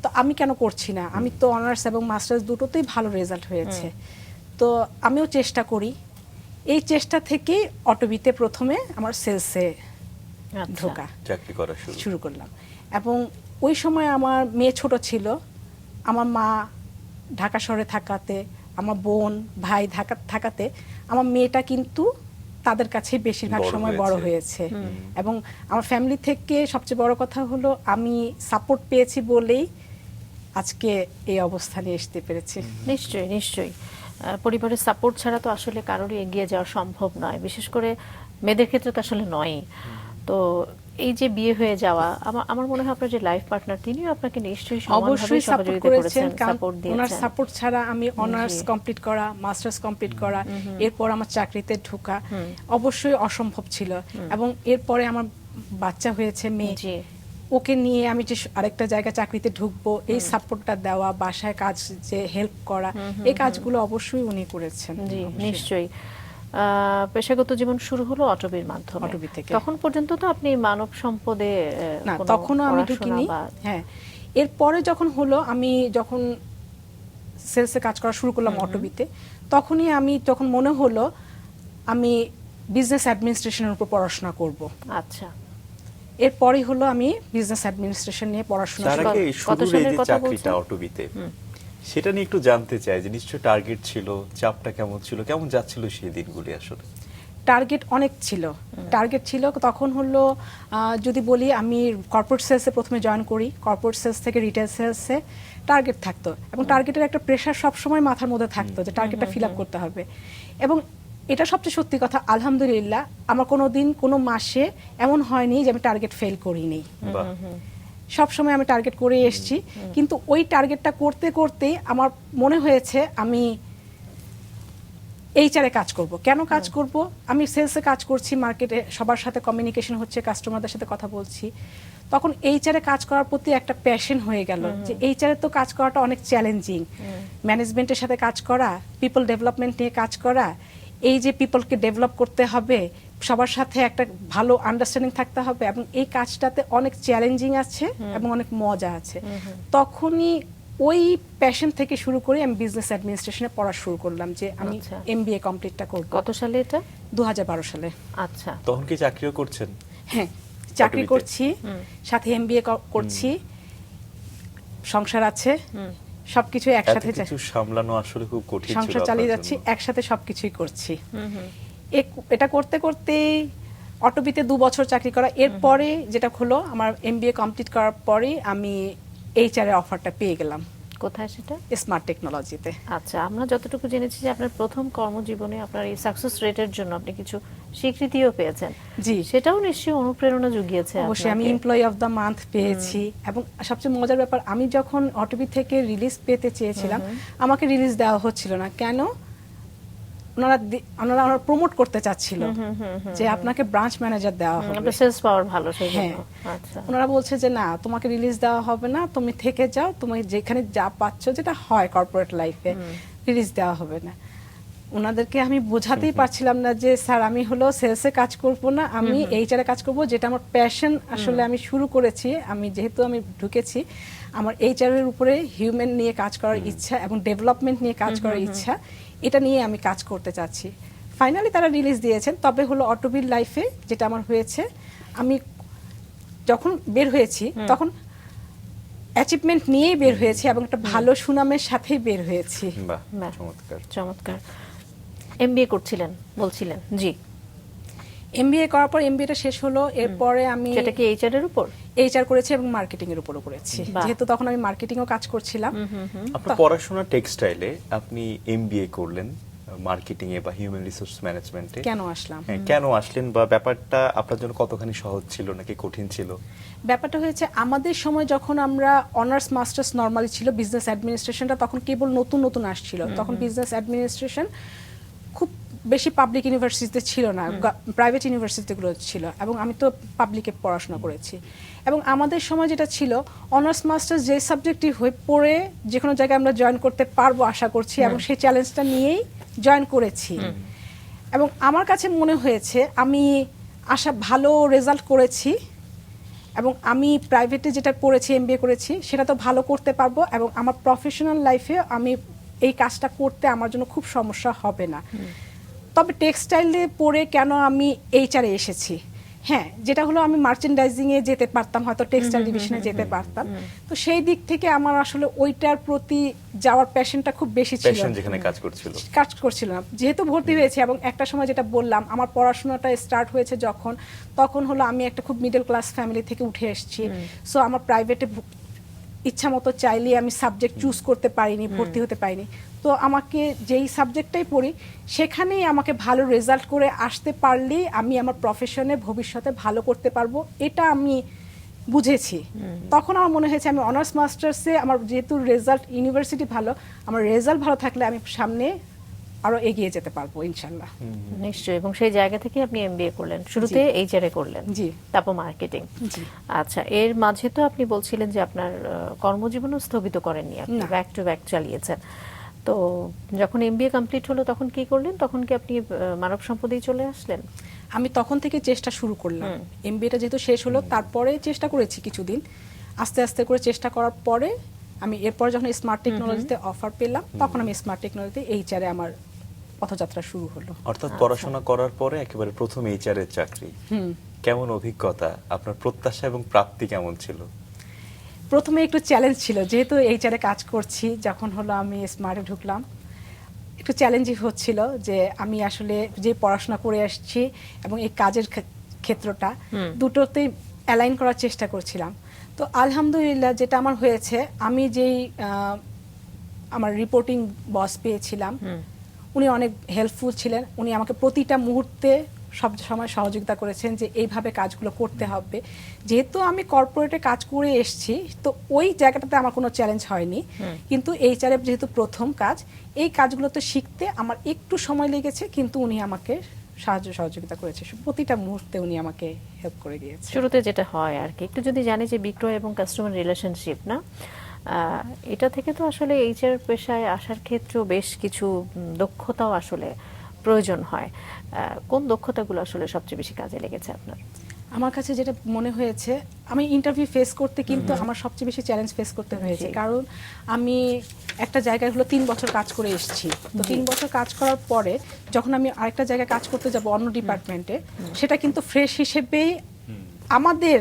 তো আমি কেন করছি না? আমি তো অনার্স এবং মাস্টার্স দুটোতেই ভালো রেজাল্ট হয়েছে, তো আমিও চেষ্টা করি। এই চেষ্টা থেকেই অটোবিতে প্রথমে আমার সেলসে ঢোকা, চাকরি করা শুরু করলাম। এবং ওই সময় আমার মেয়ে ছোট ছিল, আমার মা ঢাকা শহরে থাকাতে, আমার বোন ভাই ঢাকা থাকাতে আমার মেয়েটা কিন্তু তাদের কাছে বেশিরভাগ সময় বড় হয়েছে। এবং আমার ফ্যামিলি থেকে সবচেয়ে বড় কথা হলো আমি সাপোর্ট পেয়েছি বলেই আজকে এই অবস্থানে আসতে পেরেছি। নিশ্চয়ই নিশ্চয়ই। পরিবারের সাপোর্ট ছাড়া তো আসলে কারোরই এগিয়ে যাওয়া সম্ভব নয়, বিশেষ করে মেয়েদের ক্ষেত্রে তো আসলে নয়ই। তো এই যে বিয়ে হয়ে যাওয়া, আমার মনে হয় আপনার যে লাইফ পার্টনার তিনিও আপনাকে নিশ্চয়ই সমানভাবে অবশ্যই সাপোর্ট সহযোগিতা করেছেন, করেছেন, কারণ সাপোর্ট ওনার দিয়েছেন। সাপোর্ট ছাড়া আমি অনার্স কমপ্লিট করা, মাস্টার্স কমপ্লিট করা, এরপর আমার চাকরিতে ঢোকা অবশ্যই অসম্ভব ছিল। এবং এরপরে আমার বাচ্চা হয়েছে, মেয়ে, জি। ওকে নিয়ে আমি যে আরেকটা জায়গায় চাকরিতে ঢুকবো, এই সাপোর্টটা দেওয়া, বাসায় কাজ যে হেল্প করা, এই কাজগুলো অবশ্যই উনি করেছেন। জি নিশ্চয়ই। পেশাগত জীবন শুরু হলো অটোবির মাধ্যমে। অটোবি থেকে। তখন পর্যন্ত তো আপনি মানব সম্পদে না, কোনো তখনও আমি পড়াশোনা ঢুকিনি। বা- হ্যাঁ, এরপরে যখন হলো, আমি যখন সেলসে কাজ করা শুরু করলাম অটোবিতে, তখনই আমি যখন মনে হলো আমি বিজনেস অ্যাডমিনিস্ট্রেশনের উপর পড়াশোনা করব। আচ্ছা, এরপরই হলো আমি বিজনেস অ্যাডমিনিস্ট্রেশন নিয়ে পড়াশোনা তার শুরু আগে কত শুরুর এই সালের যে কথা চাকরিটা বলছেন? অটোবিতে, সেটা নিয়ে একটু জানতে চাই যে নিশ্চয় টার্গেট ছিল, চাপটা কেমন ছিল, কেমন যাচ্ছিল সেই দিনগুলি আসলে? টার্গেট অনেক ছিল। টার্গেট ছিল তখন হলো, যদি বলি আমি কর্পোরেট সেলসে প্রথমে জয়েন করি, কর্পোরেট সেলস থেকে রিটেল সেলসে টার্গেট থাকতো, এবং টার্গেটের একটা প্রেশার সবসময় মাথার মধ্যে থাকতো যে টার্গেটটা ফিল আপ করতে হবে। এবং এটা সবচেয়ে সত্যি কথা, আলহামদুলিল্লাহ আমার কোনো দিন কোনো মাসে এমন হয়নি যে আমি টার্গেট ফেল করিনি। বাহ, সব সময় আমি টার্গেট করে এসেছি, কিন্তু ওই টার্গেটটা করতে করতেই আমার মনে হয়েছে আমি এইচআরে কাজ করব। কেন কাজ করব? আমি সেলসে কাজ করছি, মার্কেটে সবার সাথে কমিউনিকেশন হচ্ছে, কাস্টমারদের সাথে কথা বলছি, তখন এইচআরে কাজ করার প্রতি একটা প্যাশন হয়ে গেল যে এইচআরে তো কাজ করাটা অনেক চ্যালেঞ্জিং। ম্যানেজমেন্টের সাথে কাজ করা, পিপল ডেভেলপমেন্ট নিয়ে কাজ করা, এই যে পিপলকে ডেভেলপ করতে হবে, সবার সাথে একটা ভালো আন্ডারস্ট্যান্ডিং থাকতে হবে, এবং এই কাজটাতে অনেক চ্যালেঞ্জিং আছে এবং অনেক মজা আছে। তখনই ওই প্যাশন থেকে শুরু করে আমি বিজনেস অ্যাডমিনিস্ট্রেশনে পড়া শুরু করলাম, যে আমি আচ্ছা। এমবিএ কমপ্লিটটা করব। কত সালে এটা? 2012 সালে। আচ্ছা, তখন কি চাকরিও করছেন? হ্যাঁ, চাকরি অটোবিতে? করছি, সাথে এমবিএ করছি, সংসার আছে, সবকিছু এত একসাথে কিছু সামলানো আসলে খুব কঠিন ছিল সংসার আপনার চালিয়ে জন্য। যাচ্ছি, একসাথে সবকিছুই করছি। এটা করতে করতে অটোবিতে 2 বছর চাকরি করা, এরপরে যেটা হলো আমার এমবিএ কমপ্লিট করার পরে আমি এইচআর এর অফারটা পেয়ে গেলাম কোথায় সেটা? স্মার্ট টেকনোলজিতে। আচ্ছা, আমরা যতটুকু জেনেছি যে আপনার প্রথম কর্মজীবনে আপনার এই সাকসেস রেটের জন্য আপনি কিছু স্বীকৃতিও পেয়েছেন। জি, সেটাও নিশ্চয়ই অনুপ্রেরণা জুগিয়েছে অবশ্যই আমি আপনাকে। এমপ্লয়ি অফ দ্য মান্থ পেয়েছি। এবং সবচেয়ে মজার ব্যাপার, আমি যখন অটোবি থেকে রিলিজ পেতে চেয়েছিলাম, আমাকে রিলিজ দেওয়া হচ্ছিল না। কেন? ওনারা প্রমোট করতে চাচ্ছিল যে আপনাকে ব্রাঞ্চ ম্যানেজার দেওয়া হবে। আপনার সেলস পাওয়ার ভালো সেই জন্য। হ্যাঁ। আচ্ছা, ওনারা বলছে যে না, তোমাকে রিলিজ দেওয়া হবে না, তুমি থেকে যাও, তুমি যেখানে যা পাচ্ছ, যেটা হয় কর্পোরেট লাইফে, রিলিজ দেওয়া হবে না। ওনাদেরকে আমি বোঝাতেই পারছিলাম না যে স্যার আমি হলো সেলসে কাজ করব না, আমি এইচআর এ কাজ করব, যেটা আমার প্যাশন। আসলে আমি শুরু করেছি, আমি যেহেতু আমি ঢুকেছি, আমার এইচআর এর উপরে হিউম্যান নিয়ে কাজ করার ইচ্ছা এবং ডেভেলপমেন্ট নিয়ে কাজ করার ইচ্ছা, এটা নিয়ে আমি কাজ করতে চাচ্ছি। ফাইনালি তারা রিলিজ দিয়েছেন। তবে হলো অটোবির লাইফে যেটা আমার হয়েছে, আমি যখন বের হয়েছি তখন অ্যাচিভমেন্ট নিয়েই বের হয়েছি এবং একটা ভালো সুনামের সাথেই বের হয়েছি। বাহ, বাহ। চমৎকার। চমৎকার। এমবিএ করছিলেন বলছিলেন? জি। এমবিএ করার পর এমবিএটা শেষ হলো, এরপরে আমি সেটা কি এইচআর এর উপর? এইচআর করেছি এবং মার্কেটিং এর উপরও করেছি, বাহ। যেহেতু তখন আমি মার্কেটিংও কাজ করছিলাম। আপনার পড়াশোনা টেক্সটাইলে, আপনি এমবিএ করলেন মার্কেটিং এ বা হিউম্যান রিসোর্স ম্যানেজমেন্টে, কেন আসলাম? কেন আসলেন, বা ব্যাপারটা আপনার জন্য কতখানি সহজ ছিল নাকি কঠিন ছিল? ব্যাপারটা হয়েছে, আমাদের সময় যখন আমরা অনার্স মাস্টার্স নরমালি ছিল, বিজনেস অ্যাডমিনিস্ট্রেশনটা তখন কেবল নতুন নতুন আসছিল। তখন বিজনেস অ্যাডমিনিস্ট্রেশন খুব বেশি পাবলিক ইউনিভার্সিটিতে ছিল না, প্রাইভেট ইউনিভার্সিটিগুলো ছিল, এবং আমি তো পাবলিকে পড়াশোনা করেছি। এবং আমাদের সময় যেটা ছিল, অনার্স মাস্টার্স যে সাবজেক্টই হয়ে পড়ে যে কোনো জায়গায় আমরা জয়েন করতে পারবো আশা করছি, এবং সেই চ্যালেঞ্জটা নিয়েই জয়েন করেছি। এবং আমার কাছে মনে হয়েছে আমি ভালো রেজাল্ট করেছি, এবং আমি প্রাইভেটে যেটা পড়েছি, এমবিএ করেছি, সেটা তো ভালো করতে পারবো, এবং আমার প্রফেশনাল লাইফে আমি এই কাজটা করতে আমার জন্য খুব সমস্যা হবে না। তবে টেক্সটাইলে পড়ে কেন আমি এইচআরে এসেছি, হ্যাঁ, যেটা হলো আমি মার্চেন্ডাইজিংয়ে যেতে পারতাম, হয়তো টেক্সটাইল ডিভিশনে যেতে পারতাম, তো সেই দিক থেকে আমার আসলে ওইটার প্রতি যাওয়ার প্যাশনটা খুব বেশি ছিল, প্যাশন যেখানে কাজ করছিল না। যেহেতু ভর্তি হয়েছে, এবং একটা সময় যেটা বললাম, আমার পড়াশোনাটা স্টার্ট হয়েছে তখন হলো আমি একটা খুব মিডল ক্লাস ফ্যামিলি থেকে উঠে এসেছি। সো আমার প্রাইভেটে ইচ্ছা মতো চাইলে আমি সাবজেক্ট চুজ করতে পারিনি, ভর্তি হতে পারিনি। তো আমাকে যেই সাবজেক্টটাই পড়ি সেখানেই আমাকে ভালো রেজাল্ট করে আসতে পারলেই আমি আমার প্রফেশনে ভবিষ্যতে ভালো করতে পারবো, এটা আমি বুঝেছি। তখন আমার মনে হয়েছে আমি অনার্স মাস্টার্সে আমার যেহেতু রেজাল্ট ইউনিভার্সিটি ভালো, আমার রেজাল্ট ভালো থাকলে আমি সামনে আরো এগিয়ে যেতে পারবো ইনশাল্লাহ। নিশ্চয়ই। এবং সেই জায়গা থেকে আপনি এমবিএ করলেন, শুরুতে এইচআরএ করলেন, জি, তারপর মার্কেটিং। জি। আচ্ছা, এর মাঝে তো আপনি বলছিলেন যে আপনার কর্মজীবনও স্থগিত করেননি, আপনি ব্যাক টু ব্যাক চালিয়েছেন। তো যখন এমবিএ কমপ্লিট হলো তখন কি করলেন? তখন কি আপনি মানব সম্পদেই চলে আসলেন? আমি তখন থেকে চেষ্টা শুরু করলাম। এমবিএটা যেহেতু শেষ হলো, তারপরে চেষ্টা করেছি কিছুদিন, আস্তে আস্তে করে চেষ্টা করার পরে আমি এরপর যখন স্মার্ট টেকনোলজিতে অফার পেলাম, তখন আমি স্মার্ট টেকনোলজিতে এইচআরে আমার পথযাত্রা শুরু হলো। অর্থাৎ পড়াশোনা করার পরে একেবারে প্রথম এইচআর এর চাকরি। কেমন অভিজ্ঞতা, আপনার প্রত্যাশা এবং প্রাপ্তি কেমন ছিল? প্রথমে একটু চ্যালেঞ্জ ছিল, যেহেতু এইচআরে কাজ করছি, যখন হলো আমি স্মার্টে ঢুকলাম একটু চ্যালেঞ্জই হচ্ছিল যে আমি আসলে যে পড়াশোনা করে আসছি এবং এই কাজের ক্ষেত্রটা দুটোতেই অ্যালাইন করার চেষ্টা করছিলাম। তো আলহামদুলিল্লাহ যেটা আমার হয়েছে, আমি যেই আমার রিপোর্টিং বস পেয়েছিলাম, উনি অনেক হেল্পফুল ছিলেন। উনি আমাকে প্রতিটা মুহূর্তে সব সময় সহযোগিতা করেছেন যে এইভাবে কাজগুলো করতে হবে। যেহেতু আমি কর্পোরেটে কাজ করে এসেছি, তো ওই জায়গাটাতে আমার কোনো চ্যালেঞ্জ হয়নি, কিন্তু এইচআর এর যেহেতু প্রথম কাজ, এই কাজগুলোতে শিখতে আমার একটু সময় লেগেছে, কিন্তু উনি আমাকে সহযোগিতা করেছে প্রতিটা মুহূর্তে, উনি আমাকে হেল্প করে দিয়েছে। শুরুতে যেটা হয় আর কি, একটু যদি জানি যে বিক্রয় এবং কাস্টমার রিলেশনশিপ না, এটা থেকে তো আসলে এইচআর পেশায় আসার ক্ষেত্রেও বেশ কিছু দক্ষতাও আসলে প্রয়োজন হয়। কোন দক্ষতাগুলো আসলে সবচেয়ে বেশি কাজে লেগেছে আপনার? আমার কাছে যেটা মনে হয়েছে, আমি ইন্টারভিউ ফেস করতে কিন্তু আমার সবচেয়ে বেশি চ্যালেঞ্জ ফেস করতে হয়েছে, কারণ আমি একটা জায়গায় হলো 3 বছর কাজ করে এসেছি। তো 3 বছর কাজ করার পরে যখন আমি আরেকটা জায়গায় কাজ করতে যাব অন্য ডিপার্টমেন্টে, সেটা কিন্তু ফ্রেশ হিসেবেই আমাদের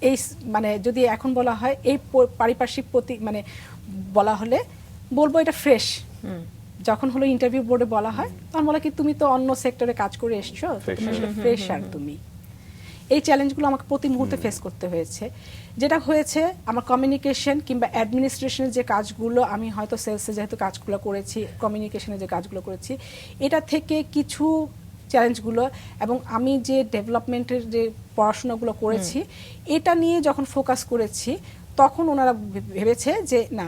এই মানে যদি এখন বলা হয় এই পারিপার্শ্বিক মানে বলা হলে বলবো এটা ফ্রেশ। যখন হলো ইন্টারভিউ বোর্ডে বলা হয়, তখন বলা কি তুমি তো অন্য সেক্টরে কাজ করে এসছো, তুমি আসলে ফ্রেশার। তুমি এই চ্যালেঞ্জগুলো আমাকে প্রতি মুহূর্তে ফেস করতে হয়েছে। যেটা হয়েছে আমার কমিউনিকেশন কিংবা অ্যাডমিনিস্ট্রেশনের যে কাজগুলো, আমি হয়তো সেলসে যেহেতু কাজগুলো করেছি, কমিউনিকেশনে যে কাজগুলো করেছি, এটা থেকে কিছু চ্যালেঞ্জগুলো, এবং আমি যে ডেভেলপমেন্টের যে পড়াশোনাগুলো করেছি এটা নিয়ে যখন ফোকাস করেছি, তখন ওনারা ভেবেছে যে না,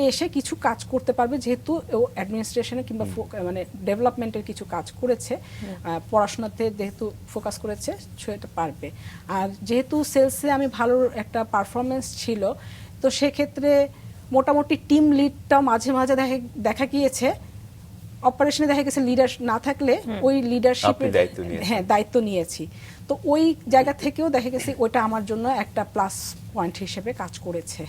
এসে কিছু কাজ করতে পারবে, যেহেতু ও অ্যাডমিনিস্ট্রেশনে কিংবা মানে ডেভেলপমেন্টের কিছু কাজ করেছে, পড়াশোনাতে যেহেতু ফোকাস করেছে, সেটা পারবে। আর যেহেতু সেলসে আমি ভালো একটা পারফরমেন্স ছিল, তো সেক্ষেত্রে মোটামুটি টিম লিডটাও মাঝে মাঝে দেখা গিয়েছে, অপারেশনে দেখা গেছে লিডার না থাকলে ওই লিডারশিপের দায়িত্ব নিয়েছি। তো ওই জায়গা থেকেও দেখা গেছে ওইটা আমার জন্য একটা প্লাস পয়েন্ট হিসেবে কাজ করেছে।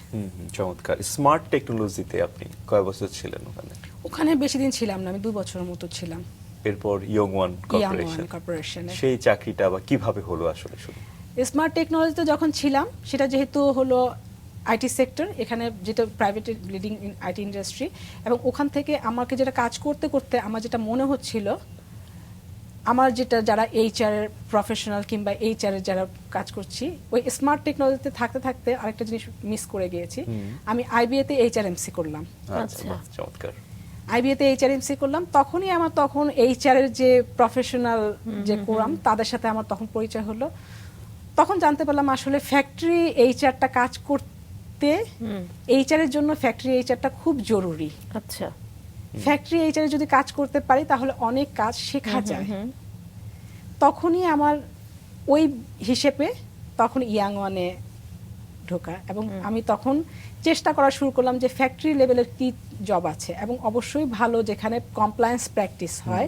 চমৎকার। স্মার্ট টেকনোলজিতে আপনি কয় বছর ছিলেন ওখানে? ওখানে বেশি দিন ছিলাম না, আমি 2 বছরের মতো ছিলাম। এরপর ইয়ং ওয়ান কর্পোরেশনে সেই চাকরিটা আবার কিভাবে হলো আসলে শুরু? স্মার্ট টেকনোলজিতে যখন ছিলাম, সেটা যেহেতু হলো আইটি সেক্টর, এখানে যেটা প্রাইভেট লিডিং আইটি ইন্ডাস্ট্রি, এবং ওখান থেকে আমাকে যেটা কাজ করতে করতে আমার যেটা মনে হচ্ছিল, আমার যেটা যারা এইচআর প্রফেশনাল কিংবা এইচআর যারা কাজ করছি, ওই স্মার্ট টেকনোলজিতে থাকতে থাকতে আরেকটা জিনিস মিস করে গিয়েছি। আমি আইবিএতে এইচআরএমসি করলাম। আচ্ছা, চমৎকার। আইবিএতে এইচআরএমসি করলাম, তখনই আমার তখন এইচআর এর যে প্রফেশনাল যে কোরাম, তাদের সাথে আমার তখন পরিচয় হলো। তখন জানতে পারলাম আসলে ফ্যাক্টরি এইচআরটা কাজ করতে, এইচআর এর জন্য ফ্যাক্টরি এইচআরটা খুব জরুরি। আচ্ছা। ফ্যাক্টরি এইচআরে যদি কাজ করতে পারি তাহলে অনেক কাজ শেখা যায়। তখনই আমার ওই হিসেবে তখন ইয়াং ওয়ানে ঢোকা, এবং আমি তখন চেষ্টা করা শুরু করলাম যে ফ্যাক্টরি লেভেলের কি জব আছে, এবং অবশ্যই ভালো যেখানে কমপ্লায়েন্স প্র্যাকটিস হয়,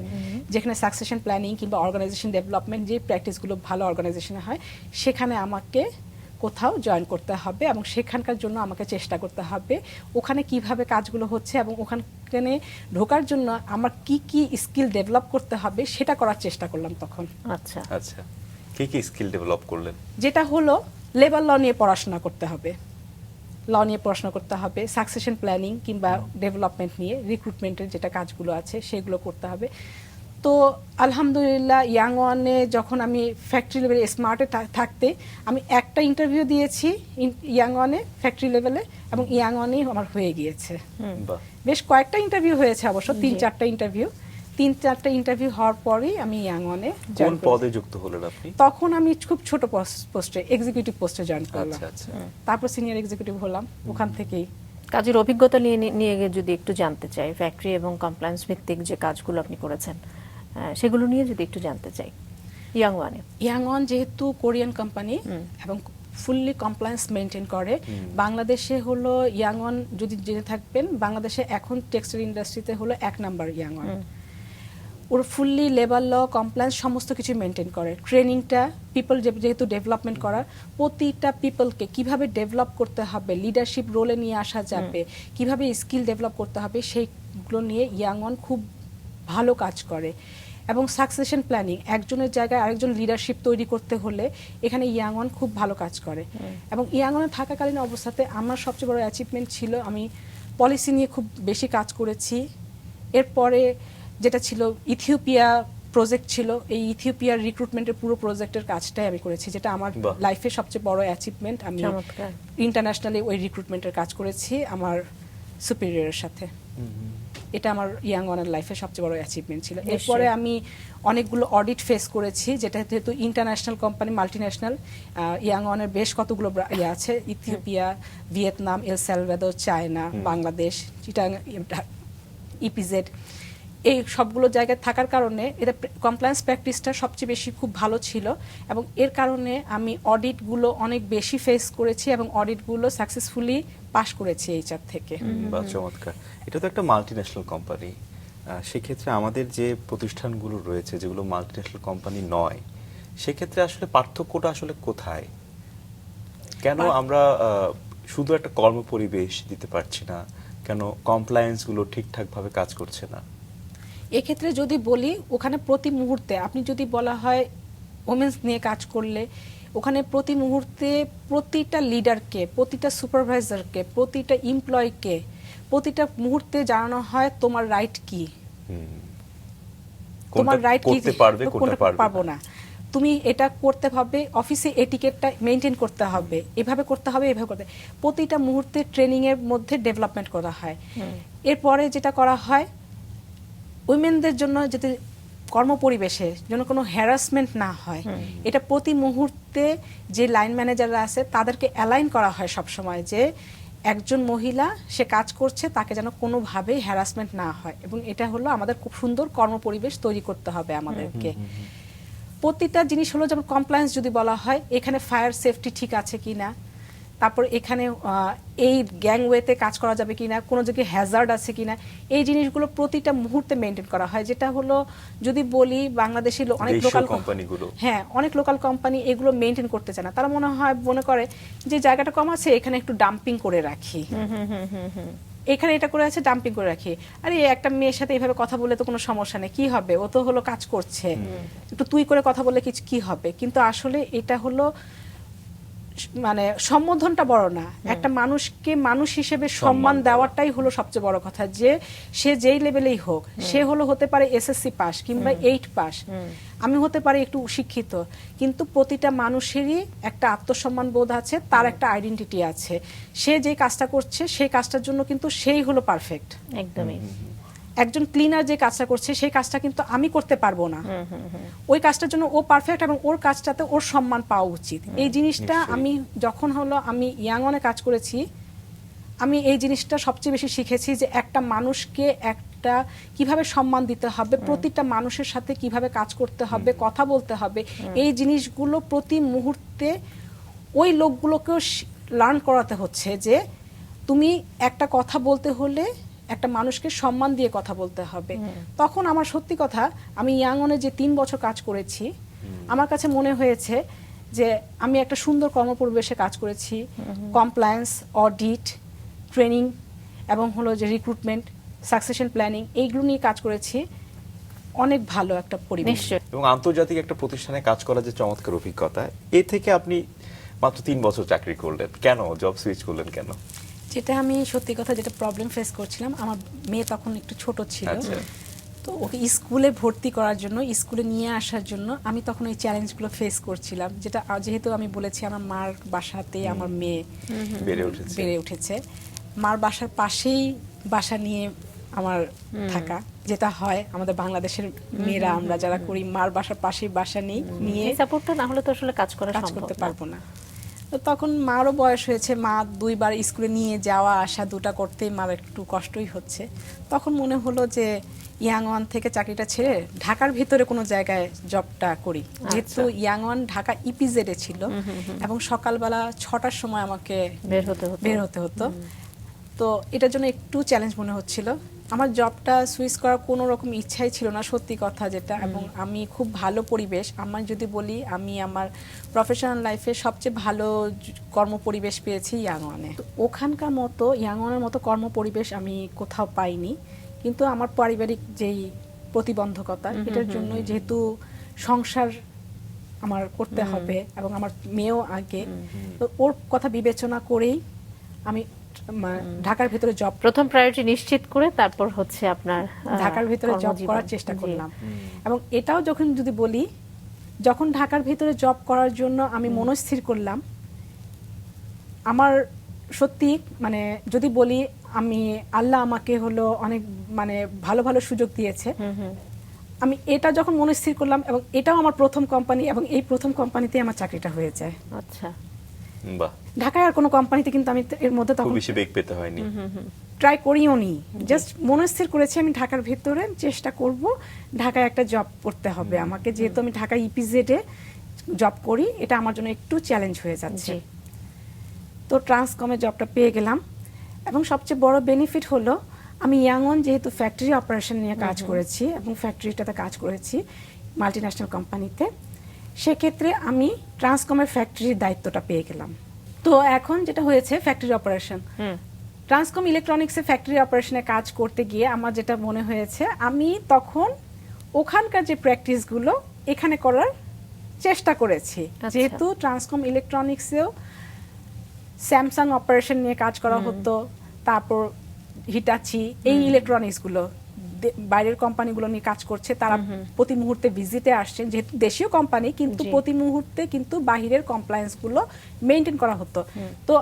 যেখানে সাকসেশন প্ল্যানিং কিংবা অর্গানাইজেশন ডেভেলপমেন্ট যে প্র্যাকটিসগুলো ভালো অর্গানাইজেশনে হয়, সেখানে আমাকে কোথাও জয়েন করতে হবে এবং সেখানকার জন্য আমাকে চেষ্টা করতে হবে ওখানে কিভাবে কাজগুলো হচ্ছে, এবং ওখানে ঢোকার জন্য আমার কি কি স্কিল ডেভেলপ করতে হবে সেটা করার চেষ্টা করলাম তখন। আচ্ছা আচ্ছা, কি কি স্কিল ডেভেলপ করলেন? যেটা হলো লেবার ল নিয়ে পড়াশোনা করতে হবে, ল নিয়ে পড়াশোনা করতে হবে, সাকসেশন প্ল্যানিং কিংবা ডেভেলপমেন্ট নিয়ে রিক্রুটমেন্টের যেটা কাজগুলো আছে সেগুলো করতে হবে। তো আলহামদুলিল্লাহ ইয়াং ওয়ানে যখন আমি ফ্যাক্টরি লেভেলে স্মার্টে থাকতে আমি একটা ইন্টারভিউ দিয়েছি ইয়াং ওয়ানে ফ্যাক্টরি লেভেলে, এবং ইয়াং ওয়ানেই আমার হয়ে গিয়েছে। বাহ, বেশ কয়েকটা ইন্টারভিউ হয়েছে অবশ্য, 3-4টা ইন্টারভিউ হওয়ার পরেই আমি ইয়াং ওয়ানে কোন পদে যুক্ত হলেন আপনি? তখন আমি খুব ছোট পোস্টে এক্সিকিউটিভ পোস্টে জয়েন করলাম। আচ্ছা আচ্ছা, তারপর সিনিয়র এক্সিকিউটিভ হলাম ওখান থেকেই। কাজের অভিজ্ঞতা নিয়ে যদি একটু জানতে চাই, ফ্যাক্টরি এবং কমপ্লায়েন্স ভিত্তিক যে কাজগুলো আপনি করেছেন সেগুলো নিয়ে যদি একটু জানতে চাই। ইয়াং ওয়ান যেহেতু কোরিয়ান কোম্পানি এবং ফুললি কমপ্লায়েন্স মেনটেন করে, বাংলাদেশে হলো ইয়াং ওয়ান যদি জেনে থাকবেন, বাংলাদেশে এখন টেক্সটাইল ইন্ডাস্ট্রিতে হলো 1 নাম্বার ইয়াং ওয়ান। ওর ফুললি লেবার ল কমপ্লায়েন্স সমস্ত কিছু মেনটেন করে। ট্রেনিংটা পিপল যেহেতু ডেভেলপমেন্ট করার, প্রতিটা পিপলকে কিভাবে ডেভেলপ করতে হবে, লিডারশিপ রোলে নিয়ে আসা যাবে, কিভাবে স্কিল ডেভেলপ করতে হবে, সেইগুলো নিয়ে ইয়াং ওয়ান খুব ভালো কাজ করে। এবং সাকসেশন প্ল্যানিং, একজনের জায়গায় আরেকজন লিডারশিপ তৈরি করতে হলে এখানে ইয়াং ওয়ান খুব ভালো কাজ করে। এবং ইয়াং ওয়ানে থাকাকালীন অবস্থাতে আমার সবচেয়ে বড় অ্যাচিভমেন্ট ছিল আমি পলিসি নিয়ে খুব বেশি কাজ করেছি। এরপরে যেটা ছিল ইথিওপিয়া প্রজেক্ট ছিল, এই ইথিওপিয়ার রিক্রুটমেন্টের পুরো প্রজেক্টের কাজটাই আমি করেছি, যেটা আমার লাইফে সবচেয়ে বড় অ্যাচিভমেন্ট। আমি ইন্টারন্যাশনালি ওই রিক্রুটমেন্টের কাজ করেছি আমার সুপিরিয়রের সাথে। এটা আমার ইয়াং ওয়ানের লাইফে সবচেয়ে বড় অ্যাচিভমেন্ট ছিল। এরপরে আমি অনেকগুলো অডিট ফেস করেছি, যেটা যেহেতু ইন্টারন্যাশনাল কোম্পানি, মাল্টিন্যাশনাল, ইয়াং ওয়ানের বেশ কতগুলো আছে, Ethiopia, Vietnam, El Salvador, China, Bangladesh, Chittagong, EPZ, এই সবগুলো জায়গায় থাকার কারণে এটা কমপ্লায়েন্স প্র্যাকটিসটা সবচেয়ে বেশি খুব ভালো ছিল, এবং এর কারণে আমি অডিটগুলো অনেক বেশি ফেস করেছি এবং অডিটগুলো সাকসেসফুলি পাশ করেছি এইচআর থেকে। বাহ, চমৎকার। এটা তো একটা মাল্টিন্যাশনাল কোম্পানি, সেক্ষেত্রে আমাদের যে প্রতিষ্ঠানগুলো রয়েছে যেগুলো মাল্টিন্যাশনাল কোম্পানি নয়, সেক্ষেত্রে আসলে পার্থক্যটা আসলে কোথায়? কেন আমরা শুধু একটা কর্মপরিবেশ দিতে পারছি না? কেন কমপ্লায়েন্সগুলো ঠিকঠাকভাবে কাজ করছে না? এক্ষেত্রে যদি বলি, ওখানে প্রতি মুহূর্তে আপনি যদি বলা হয় ওমেন্স নিয়ে কাজ করলে, ওখানে প্রতি মুহূর্তে প্রতিটা লিডারকে, প্রতিটা সুপারভাইজারকে, প্রতিটা এমপ্লয়িকে প্রতিটা মুহূর্তে জানানো হয় তোমার রাইট কি, তোমার রাইট কি, করতে পারবে, কোনটা পারবো না, তুমি এটা করতে হবে, অফিসে এটিকেটটা মেনটেন করতে হবে, এভাবে করতে হবে, এভাবে করতে, প্রতিটা মুহূর্তে ট্রেনিং এর মধ্যে ডেভেলপমেন্ট করা হয়। এরপরে যেটা করা হয়, উইমেনদের জন্য যাতে কর্মপরিবেশে যেন কোনো হ্যারাসমেন্ট না হয়, এটা প্রতি মুহূর্তে যে লাইন ম্যানেজাররা আছে তাদেরকে অ্যালাইন করা হয় সবসময়, যে একজন মহিলা সে কাজ করছে তাকে যেন কোনোভাবেই হ্যারাসমেন্ট না হয়, এবং এটা হলো আমাদের খুব সুন্দর কর্মপরিবেশ তৈরি করতে হবে আমাদেরকে। প্রতিটা জিনিস হলো, যেমন কমপ্লায়েন্স যদি বলা হয়, এখানে ফায়ার সেফটি ঠিক আছে কিনা, তারপর এখানে এই গ্যাংওয়েতে কাজ করা যাবে কিনা, কোনো জায়গায় হ্যাজার্ড আছে কিনা, এই জিনিসগুলো প্রতিটা মুহূর্তে মেনটেন করা হয়। যেটা হলো যদি বলি বাংলাদেশি অনেক লোকাল কোম্পানিগুলো, হ্যাঁ অনেক লোকাল কোম্পানি এগুলো মেনটেন করতে চায় না, তারা মনে করে যে জায়গাটা কম আছে এখানে একটু ডাম্পিং করে রাখি, এখানে এটা করে আছে ডাম্পিং করে রাখি, আরে একটা মেয়ের সাথে এইভাবে কথা বলে তো কোনো সমস্যা নেই, কি হবে, ও তো হলো কাজ করছে, একটু তুই করে কথা বললে কি হবে। কিন্তু আসলে এটা হলো মানে সম্বোধনটা বড় না, একটা মানুষকে মানুষ হিসেবে সম্মান দেওয়াটাই হলো সবচেয়ে বড় কথা। যে সে যেই লেভেলেই হোক, সে হতে পারে এসএসসি পাস কিংবা 8 পাস, আমি হতে পারি একটু শিক্ষিত, কিন্তু প্রতিটা মানুষেরই একটা আত্মসম্মান বোধ আছে, তার একটা আইডেন্টিটি আছে, সে যে কাজটা করছে সেই কাজটার জন্য কিন্তু সেই হলো পারফেক্ট। একদমই। একজন ক্লিনার যে কাজটা করছে সেই কাজটা কিন্তু আমি করতে পারবো না, ওই কাজটার জন্য ও পারফেক্ট, এবং ওর কাজটাতে ওর সম্মান পাওয়া উচিত। এই জিনিসটা আমি যখন আমি ইয়াং ওয়ানে কাজ করেছি, আমি এই জিনিসটা সবচেয়ে বেশি শিখেছি, যে একটা মানুষকে মানুষটা কিভাবে সম্মান দিতে হবে, প্রতিটা মানুষের সাথে কিভাবে কাজ করতে হবে, কথা বলতে হবে, এই জিনিসগুলো প্রতি মুহূর্তে ওই লোকগুলোকেও লার্ন করাতে হচ্ছে যে তুমি একটা কথা বলতে হলে একটা মানুষকে সম্মান দিয়ে কথা বলতে হবে। তখন আমার সত্যি কথা, আমি ইয়াংনে যে 3 বছর কাজ করেছি, আমার কাছে মনে হয়েছে যে আমি একটা সুন্দর কর্মপরিবেশে কাজ করেছি। কমপ্লায়েন্স, অডিট, ট্রেনিং এবং হলো যে রিক্রুটমেন্ট, সাকসেশন প্ল্যানিং, এইগুলো নিয়ে কাজ করেছি। অনেক ভালো একটা পরিবেশ। নিশ্চয়। এবং আন্তর্জাতিক একটা প্রতিষ্ঠানে কাজ করার যে চমৎকার অভিজ্ঞতা, এ থেকে আপনি মাত্র 3 বছর চাকরি করলেন, কেন জব সুইচ করলেন কেন? যেটা আমি সত্যি কথা যেটা প্রবলেম ফেস করছিলাম, আমার মেয়ে তখন একটু ছোট ছিল। আচ্ছা। তো ওকে স্কুলে ভর্তি করার জন্য, স্কুলে নিয়ে আসার জন্য আমি তখন এই চ্যালেঞ্জগুলো ফেস করছিলাম, যেটা যেহেতু আমি বলেছি আমার মার বাসাতে আমার মেয়ে বেড়ে উঠেছে, মার বাসার পাশেই বাসা নিয়ে আমার থাকা, যেটা হয় আমাদের বাংলাদেশের মেয়েরা আমরা যারা করি, মার বাসার পাশেই বাসা নিয়ে এই সাপোর্টটা না হলে তো আসলে কাজ করা কাজ সম্ভব করতে না। পারবো না। তো তখন মারও বয়স হয়েছে, মা 2 বার স্কুলে নিয়ে যাওয়া আসা দুটা করতেই মার একটু কষ্টই হচ্ছে। তখন মনে হলো যে ইয়াং ওয়ান থেকে চাকরিটা ছেড়ে ঢাকার ভিতরে কোনো জায়গায় জবটা করি, যেহেতু ইয়াং ওয়ান ঢাকা ইপিজেডে ছিল এবং সকালবেলা 6টার সময় আমাকে বের হতে হতো। তো এটার জন্য একটু চ্যালেঞ্জ মনে হচ্ছিল। আমার জবটা সুইচ করার কোনো রকম ইচ্ছাই ছিল না, সত্যি কথা যেটা। এবং আমি খুব ভালো পরিবেশ, আমার যদি বলি আমি আমার প্রফেশনাল লাইফে সবচেয়ে ভালো কর্মপরিবেশ পেয়েছি ইয়াংওয়ানে। ওখানকার মতো ইয়াংওয়ানের মতো কর্মপরিবেশ আমি কোথাও পাইনি। কিন্তু আমার পারিবারিক যেই প্রতিবন্ধকতা, এটার জন্যই যেহেতু সংসার আমার করতে হবে এবং আমার মেয়েও আগে, তো ওর কথা বিবেচনা করেই আমি ঢাকার ভিতরে জব, প্রথম প্রায়োরিটি নিশ্চিত করে তারপর হচ্ছে আপনার ঢাকার ভিতরে জব করার চেষ্টা করলাম। এবং এটাও যখন যদি বলি, যখন ঢাকার ভিতরে জব করার জন্য আমি মনস্থির করলাম, আমার সত্যি মানে যদি বলি আমি আল্লাহ আমাকে হলো অনেক মানে ভালো ভালো সুযোগ দিয়েছে। আমি এটা যখন মনস্থির করলাম, এবং এটাও আমার প্রথম কোম্পানি, এবং এই প্রথম কোম্পানিতে আমার চাকরিটা হয়ে যায়। আচ্ছা, বাহ। ঢাকায় আর কোনো কোম্পানিতে কিন্তু আমি এর মধ্যে তখন বেশি বেগ পেতে হয়নি, ট্রাই করিও নি, জাস্ট মনস্থির করেছি আমি ঢাকার ভিতরে চেষ্টা করব, ঢাকায় একটা জব করতে হবে আমাকে, যেহেতু আমি ঢাকা ইপিজেডে জব করি, এটা আমার জন্য একটু চ্যালেঞ্জ হয়ে যাচ্ছে। তো ট্রান্সকমে জবটা পেয়ে গেলাম, এবং সবচেয়ে বড় বেনিফিট হলো আমি ইয়াংওয়ান যেহেতু ফ্যাক্টরি অপারেশন নিয়ে কাজ করেছি এবং ফ্যাক্টরিটাতে কাজ করেছি মাল্টিন্যাশনাল কোম্পানিতে, সেক্ষেত্রে আমি ট্রান্সকমের ফ্যাক্টরির দায়িত্বটা পেয়ে গেলাম। তো এখন যেটা হয়েছে ফ্যাক্টরি অপারেশন, ট্রান্সকম ইলেকট্রনিক্সে ফ্যাক্টরি অপারেশনে কাজ করতে গিয়ে আমার যেটা মনে হয়েছে, আমি তখন ওখানকার যে প্র্যাকটিসগুলো এখানে করার চেষ্টা করেছি। যেহেতু ট্রান্সকম ইলেকট্রনিক্সেও স্যামসাং অপারেশন নিয়ে কাজ করা হতো, তারপর হিটাচি, এই ইলেকট্রনিক্সগুলো বাইরের কোম্পানিগুলো নিয়ে কাজ করছে, তারা প্রতি মুহূর্তে ভিজিটে আসছেন, যেহেতু দেশীয় কোম্পানি কিন্তু প্রতি মুহূর্তে কিন্তু বাহিরের কমপ্লায়েন্সগুলো মেনটেন করা হতো। তো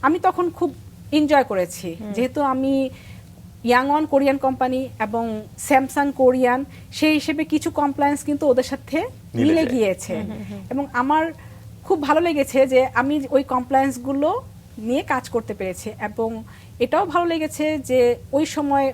আমি তখন খুব এনজয় করেছি, যেহেতু আমি ইয়াংওয়ান কোরিয়ান কোম্পানি এবং স্যামসাং কোরিয়ান, সেই হিসেবে কিছু কমপ্লায়েন্স কিন্তু ওদের সাথে মিলে গিয়েছে, এবং আমার খুব ভালো লেগেছে যে আমি ওই কমপ্লায়েন্সগুলো নিয়ে কাজ করতে পেরেছি। এবং এটাও ভালো লেগেছে যে ওই সময়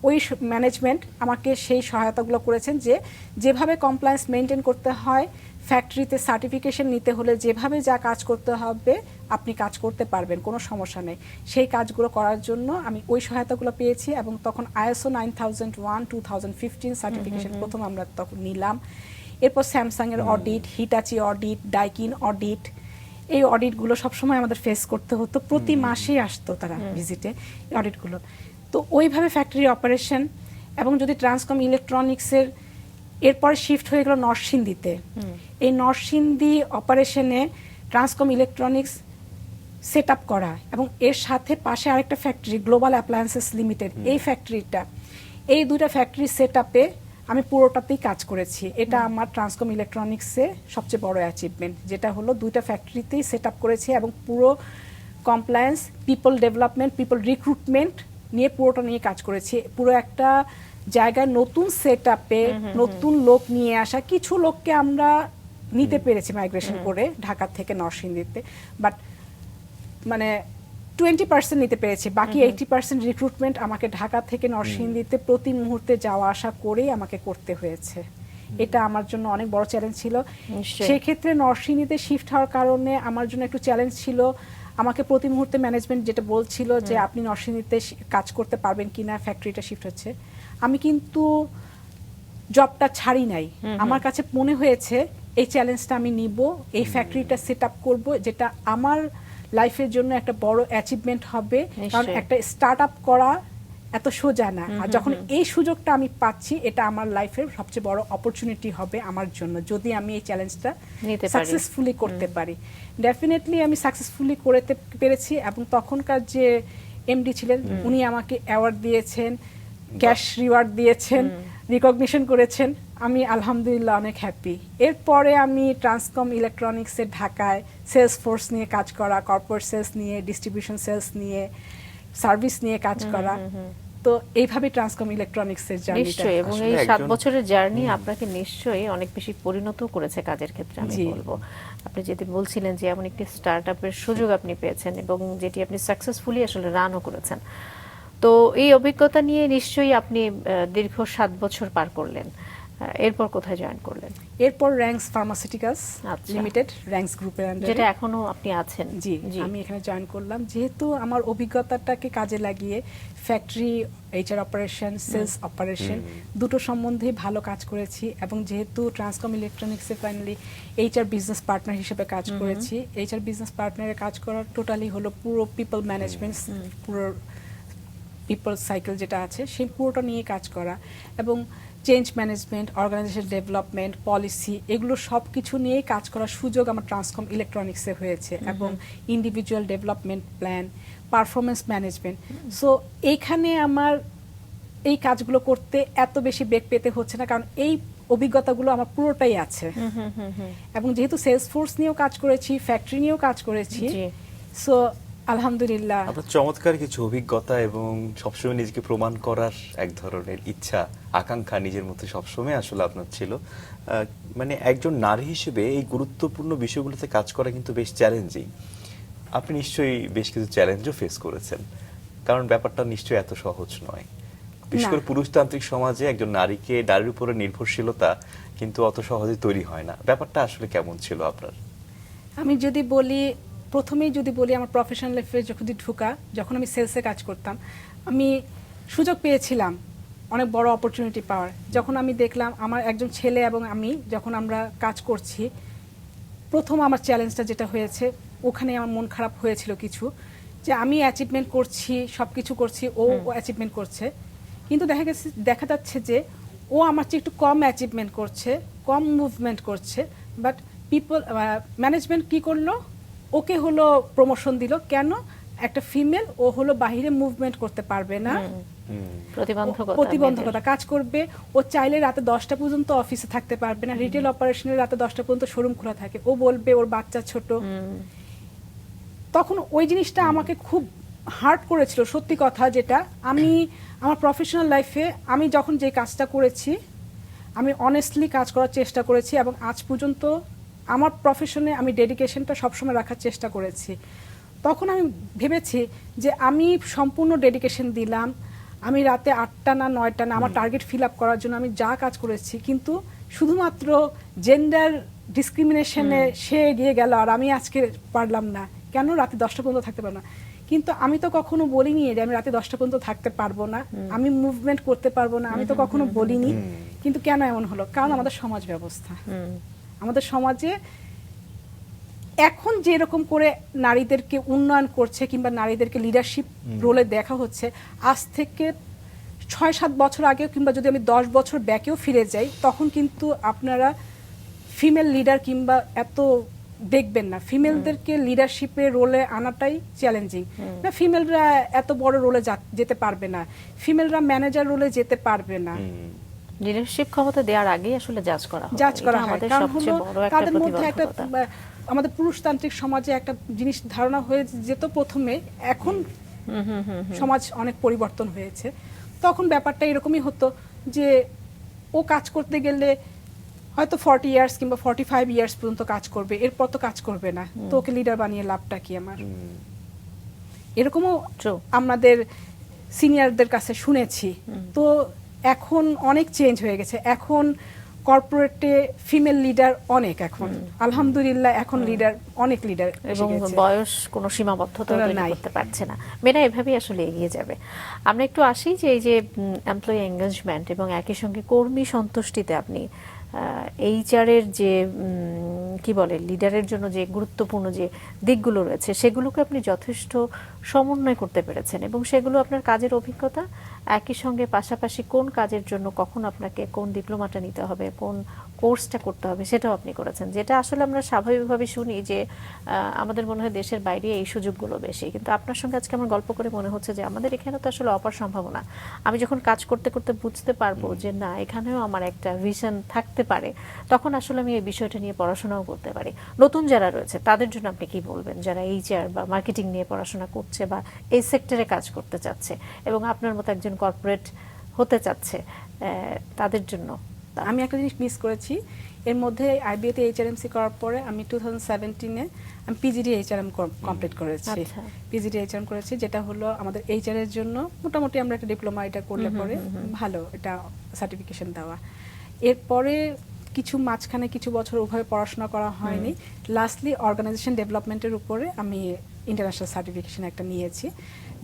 ওই ম্যানেজমেন্ট আমাকে সেই সহায়তাগুলো করেছেন, যে যেভাবে কমপ্লায়েন্স মেনটেন করতে হয়, ফ্যাক্টরিতে সার্টিফিকেশন নিতে হলে যেভাবে যা কাজ করতে হবে আপনি কাজ করতে পারবেন, কোনো সমস্যা নেই। সেই কাজগুলো করার জন্য আমি ওই সহায়তাগুলো পেয়েছি। এবং তখন ISO 9001 2015 সার্টিফিকেশন প্রথম আমরা তখন নিলাম। এরপর স্যামসাং এর audit, Hitachi audit, Daikin audit, এই অডিটগুলো সবসময় আমাদের ফেস করতে হতো, প্রতি মাসেই আসতো তারা ভিজিটে এই অডিটগুলো। তো ওইভাবে ফ্যাক্টরি অপারেশন, এবং যদি ট্রান্সকম ইলেকট্রনিক্সের এরপর শিফট হয়ে গেল নরসিংদীতে, এই নরসিংদী অপারেশনে ট্রান্সকম ইলেকট্রনিক্স সেট আপ করা, এবং এর সাথে পাশে আরেকটা ফ্যাক্টরি গ্লোবাল অ্যাপ্লায়েন্সেস লিমিটেড, এই ফ্যাক্টরিটা, এই দুইটা ফ্যাক্টরি সেট আপে আমি পুরোটাতেই কাজ করেছি। এটা আমার ট্রান্সকম ইলেকট্রনিক্সে সবচেয়ে বড় অ্যাচিভমেন্ট, যেটা হলো দুইটা ফ্যাক্টরিতেই সেট আপ করেছি, এবং পুরো compliance, people development, people recruitment নিয়ে পুরোটা নিয়ে কাজ করেছি। পুরো একটা জায়গায় নতুন সেট আপে নতুন লোক নিয়ে আসা, কিছু লোককে আমরা নিতে পেরেছি মাইগ্রেশন করে ঢাকা থেকে নরসিংদীতে, বাট মানে 20% নিতে পেরেছি, বাকি 80% রিক্রুটমেন্ট আমাকে ঢাকা থেকে নরসিংদীতে প্রতি মুহূর্তে যাওয়া আসা করেই আমাকে করতে হয়েছে। এটা আমার জন্য অনেক বড় চ্যালেঞ্জ ছিল। নিশ্চয়ই। সেক্ষেত্রে নরসিংদীতে শিফট হওয়ার কারণে আমার জন্য একটু চ্যালেঞ্জ ছিল। আমাকে প্রতি মুহূর্তে ম্যানেজমেন্ট যেটা বলছিল যে আপনি নরসিংদীতে কাজ করতে পারবেন কিনা, ফ্যাক্টরিটা শিফট হচ্ছে। আমি কিন্তু জবটা ছাড়ি নাই। আমার কাছে মনে হয়েছে এই চ্যালেঞ্জটা আমি নিব, এই ফ্যাক্টরিটা সেট আপ করবো, যেটা আমার লাইফের জন্য একটা বড় অ্যাচিভমেন্ট হবে। কারণ নিশ্চয়ই। একটা স্টার্ট আপ করা এত সোজা না, আর যখন এই সুযোগটা আমি পাচ্ছি, এটা আমার লাইফের সবচেয়ে বড় অপরচুনিটি হবে আমার জন্য, যদি আমি এই চ্যালেঞ্জটা নিতে পারি। সাকসেসফুলি করতে পারি। ডেফিনেটলি আমি সাকসেসফুলি করতে পেরেছি, এবং তখনকার যে এমডি ছিলেন উনি আমাকে অ্যাওয়ার্ড দিয়েছেন, ক্যাশ রিওয়ার্ড দিয়েছেন, রিকগনিশন করেছেন। আমি আলহামদুলিল্লাহ অনেক হ্যাপি। এরপরে আমি ট্রান্সকম ইলেকট্রনিক্সের ঢাকায় সেলস ফোর্স নিয়ে কাজ করা, কর্পোরেট সেলস নিয়ে, ডিস্ট্রিবিউশন সেলস নিয়ে, সার্ভিস নিয়ে কাজ করা। তো এইভাবে ট্রান্সকম ইলেকট্রনিক্সের জার্নিটা। নিশ্চয়ই, এবং এই আসলে 7 একজন- বছরের জার্নি আপনাকে নিশ্চয়ই অনেক বেশি পরিণত করেছে কাজের ক্ষেত্রে, আমি জি। বলবো। আপনি যেদিন বলছিলেন যে এমন একটি স্টার্টআপের সুযোগ আপনি পেয়েছেন এবং যেটি আপনি সাকসেসফুলি আসলে রানও করেছেন, তো এই অভিজ্ঞতা নিয়ে নিশ্চয়ই আপনি দীর্ঘ 7 বছর পার করলেন। এরপর কোথায় জয়েন করলেন? এরপর র্যাঙ্কস ফার্মাসিউটিক্যালস আচ্ছা। লিমিটেড, র্যাঙ্কস গ্রুপের যেটা আন্ডারে। এখনো আপনি আছেন? জি, আমি এখানে জয়েন করলাম, যেহেতু আমার অভিজ্ঞতাটাকে কাজে লাগিয়ে factory, HR operation, sales operation দুটো সম্বন্ধে ভালো কাজ করেছি। এবং যেহেতু ট্রান্সকম ইলেকট্রনিক্সে ফাইনালি এইচআর বিজনেস পার্টনার হিসেবে কাজ করেছি, এইচআর বিজনেস পার্টনারে কাজ করার টোটালি হলো পুরো পিপল ম্যানেজমেন্ট, পুরো পিপল সাইকেল যেটা আছে সেই পুরোটা নিয়ে কাজ করা, এবং change management, organisation development, policy, এগুলো সব কিছু নিয়েই কাজ করার সুযোগ আমার ট্রান্সকম ইলেকট্রনিক্সে হয়েছে। এবং individual development plan, performance management. So এইখানে আমার এই কাজগুলো করতে এত বেশি বেগ পেতে হচ্ছে না, কারণ এই অভিজ্ঞতাগুলো আমার পুরোটাই আছে। এবং যেহেতু সেলস ফোর্স নিয়েও কাজ করেছি, ফ্যাক্টরি নিয়েও কাজ করেছি, জি। সো আলহামদুলিল্লাহ। আপনার চমৎকার কিছু অভিজ্ঞতা এবং সবসময় নিজেকে প্রমাণ করার এক ধরনের ইচ্ছা, আকাঙ্ক্ষা নিজের মধ্যে সবসময় আসলে আপনার ছিল। মানে একজন নারী হিসেবে এই গুরুত্বপূর্ণ বিষয়গুলোতে কাজ করা কিন্তু বেশ চ্যালেঞ্জিং। আপনি নিশ্চয়ই বেশ কিছু চ্যালেঞ্জও ফেস করেছেন, কারণ ব্যাপারটা নিশ্চয়ই এত সহজ নয়। বিশেষ না। করে পুরুষতান্ত্রিক সমাজে একজন নারীর উপরে নির্ভরশীলতা কিন্তু অত সহজে তৈরি হয় না। ব্যাপারটা আসলে কেমন ছিল আপনার? আমি যদি বলি, প্রথমেই যদি বলি আমার প্রফেশনাল লাইফে যখন আমি সেলসে কাজ করতাম, আমি সুযোগ পেয়েছিলাম অনেক বড় অপরচুনিটি পাওয়ার। যখন আমি দেখলাম আমার একজন ছেলে এবং আমি যখন আমরা কাজ করছি, প্রথম আমার চ্যালেঞ্জটা যেটা হয়েছে, ওখানে আমার মন খারাপ হয়েছিল কিছু, যে আমি অ্যাচিভমেন্ট করছি, সব কিছু করছি, ও অ্যাচিভমেন্ট করছে, কিন্তু দেখা যাচ্ছে যে ও আমার চেয়ে একটু কম অ্যাচিভমেন্ট করছে, কম মুভমেন্ট করছে। বাট ম্যানেজমেন্ট কি করলো, ওকে হলো প্রমোশন দিল। কেন? একটা ফিমেল, ও হলো বাহিরে মুভমেন্ট করতে পারবে না, প্রতিবন্ধকতা কাজ করবে, ও চাইলে রাতে 10টা পর্যন্ত অফিসে থাকতে পারবে না, রিটেল অপারেশনের রাতে 10টা পর্যন্ত শোরুম খোলা থাকে, ও বলবে ওর বাচ্চা ছোট। তখন ওই জিনিসটা আমাকে খুব হার্ট করেছিল, সত্যি কথা যেটা। আমি আমার প্রফেশনাল লাইফে আমি যখন যে কাজটা করেছি, আমি অনেস্টলি কাজ করার চেষ্টা করেছি, এবং আজ পর্যন্ত আমার প্রফেশনে আমি ডেডিকেশনটা সবসময় রাখার চেষ্টা করেছি। তখন আমি ভেবেছি যে আমি সম্পূর্ণ ডেডিকেশন দিলাম, আমি রাতে 8টা না 9টা না আমার টার্গেট ফিল আপ করার জন্য আমি যা কাজ করেছি, কিন্তু শুধুমাত্র জেন্ডার ডিসক্রিমিনেশনে সে এগিয়ে গেল, আর আমি আজকে পারলাম না। কেন? রাতে 10টা পর্যন্ত থাকতে পারবো না। কিন্তু আমি তো কখনো বলিনি যে আমি রাতে 10টা পর্যন্ত থাকতে পারবো না, আমি মুভমেন্ট করতে পারবো না, আমি তো কখনো বলিনি। কিন্তু কেন এমন হলো? কারণ আমাদের সমাজ ব্যবস্থা, আমাদের সমাজে এখন যেরকম করে নারীদেরকে উন্নয়ন করছে কিংবা নারীদেরকে লিডারশিপ রোলে দেখা হচ্ছে, আজ থেকে 6-7 বছর আগে কিংবা যদি আমি 10 বছর ব্যাকেও ফিরে যাই, তখন কিন্তু আপনারা ফিমেল লিডার কিংবা এত দেখবেন না। ফিমেলদেরকে লিডারশিপের রোলে আনাটাই চ্যালেঞ্জিং। না, ফিমেলরা এত বড় রোলে যেতে পারবে না, ফিমেলরা ম্যানেজার রোলে যেতে পারবে না। লিডারশিপ ক্ষমতা দেওয়ার আগেই আসলে জাজ করা হয়। কারণ হলো তাদের মধ্যে একটা, আমাদের পুরুষতান্ত্রিক সমাজে একটা জিনিস ধারণা হয়ে যেত প্রথমে, এখন সমাজ অনেক পরিবর্তন হয়েছে। তখন ব্যাপারটা এরকমই হতো যে ও কাজ করতে গেলে হয়তো 40 ইয়ার্স কিংবা 45 ইয়ার্স পর্যন্ত কাজ করবে, এরপর তো কাজ করবে না, তো ওকে লিডার বানিয়ে লাভটা কি আমার? এরকমও True. আমাদের সিনিয়রদের কাছে শুনেছি। তো এখন অনেক চেঞ্জ হয়ে গেছে, এখন কর্পোরেটে ফিমেল লিডার অনেক, এখন আলহামদুলিল্লাহ এখন লিডার অনেক লিডার এবং বয়স কোনো সীমাবদ্ধতা তৈরি নাই। করতে পারছে না, মেয়েরা এভাবেই আসলে এগিয়ে যাবে। আমরা একটু আসি যে এই যে এমপ্লয়ি এঙ্গেজমেন্ট এবং একই সঙ্গে কর্মী সন্তুষ্টিতে আপনি এইচআর এর যে কি বলে লিডারের জন্য যে গুরুত্বপূর্ণ যে দিকগুলো রয়েছে সেগুলোকে আপনি যথেষ্ট সমন্বয় করতে পেরেছেন, এবং সেগুলো আপনার কাজের অভিজ্ঞতা, একই সঙ্গে পাশাপাশি কোন কাজের জন্য কখন আপনাকে কোন ডিপ্লোমাটা নিতে হবে, কোন কোর্সটা করতে হবে, সেটাও আপনি করেছেন, যেটা আসলে আমরা স্বাভাবিকভাবে শুনি যে আমাদের মনে হয় দেশের বাইরে এই সুযোগগুলো বেশি, কিন্তু আপনার সঙ্গে আজকে আমার গল্প করে মনে হচ্ছে যে আমাদের এখানে তো আসলে অপার সম্ভাবনা। আমি যখন কাজ করতে করতে বুঝতে পারবো যে না এখানেও আমার একটা ভিশন থাকতে পারে, তখন আসলে আমি এই বিষয়টা নিয়ে পড়াশোনাও করতে পারি। নতুন যারা রয়েছে তাদের জন্য আপনি কি বলবেন, যারা এইচআর বা মার্কেটিং নিয়ে পড়াশোনা করছে বা এই সেক্টরে কাজ করতে চাচ্ছে এবং আপনার মতো একজন কর্পোরেট হতে চাচ্ছে, তাদের জন্য? আমি একটা জিনিস মিস করেছি এর মধ্যে, আইবিএতে এইচআরএমসি করার পরে আমি 2017-এ আমি পিজিডি এইচআরএম কমপ্লিট করেছি। আচ্ছা। পিজিডি এইচআরএম করেছি, যেটা হলো আমাদের এইচআর এর জন্য মোটামুটি আমরা একটা ডিপ্লোমা এটা করলে পরে ভালো এটা সার্টিফিকেশন দেওয়া। এরপরে কিছু মাঝখানে কিছু বছর ওভাবে পড়াশোনা করা হয়নি, লাস্টলি অর্গানাইজেশন ডেভেলপমেন্টের উপরে আমি ইন্টারন্যাশনাল সার্টিফিকেশন একটা নিয়েছি,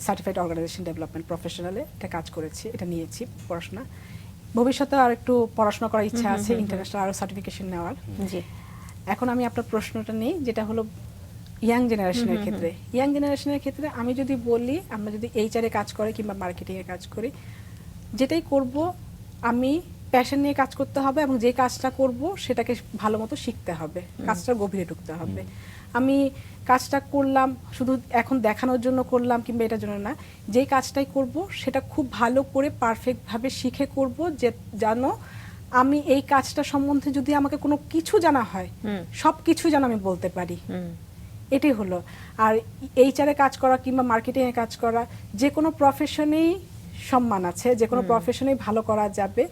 সার্টিফাইড অর্গানাইজেশন ডেভেলপমেন্ট প্রফেশনালে এটা কাজ করেছি, এটা নিয়েছি পড়াশোনা। ভবিষ্যতে আর একটু পড়াশোনা করার ইচ্ছা আছে, ইন্টারন্যাশনাল আরো সার্টিফিকেশন নেওয়ার। জি। এখন আমি আপনার প্রশ্নটা নেই, যেটা হলো ইয়াং জেনারেশনের ক্ষেত্রে। ইয়াং জেনারেশনের ক্ষেত্রে আমি যদি বলি, আমরা যদি এইচআর এ কাজ করে কিংবা মার্কেটিং এ কাজ করি, যেটাই করব আমি প্যাশন নিয়ে কাজ করতে হবে, এবং যে কাজটা করব সেটাকে ভালো মতো শিখতে হবে, কাজটা গভীরে ঢুকতে হবে। আমি কাজটা করলাম শুধু এখন দেখানোর জন্য করলাম কিংবা এটার জন্য না, যে কাজটাই করব সেটা খুব ভালো করে পারফেক্টভাবে শিখে করব, যে জানো আমি এই কাজটা সম্বন্ধে যদি আমাকে কোনো কিছু জানা হয় সব কিছু যেন আমি বলতে পারি। এটাই হলো। আর এইচআরে কাজ করা কিংবা মার্কেটিং এ কাজ করা, যে কোনো প্রফেশনেই সম্মান আছে, যে কোনো প্রফেশনেই ভালো করা যাবে।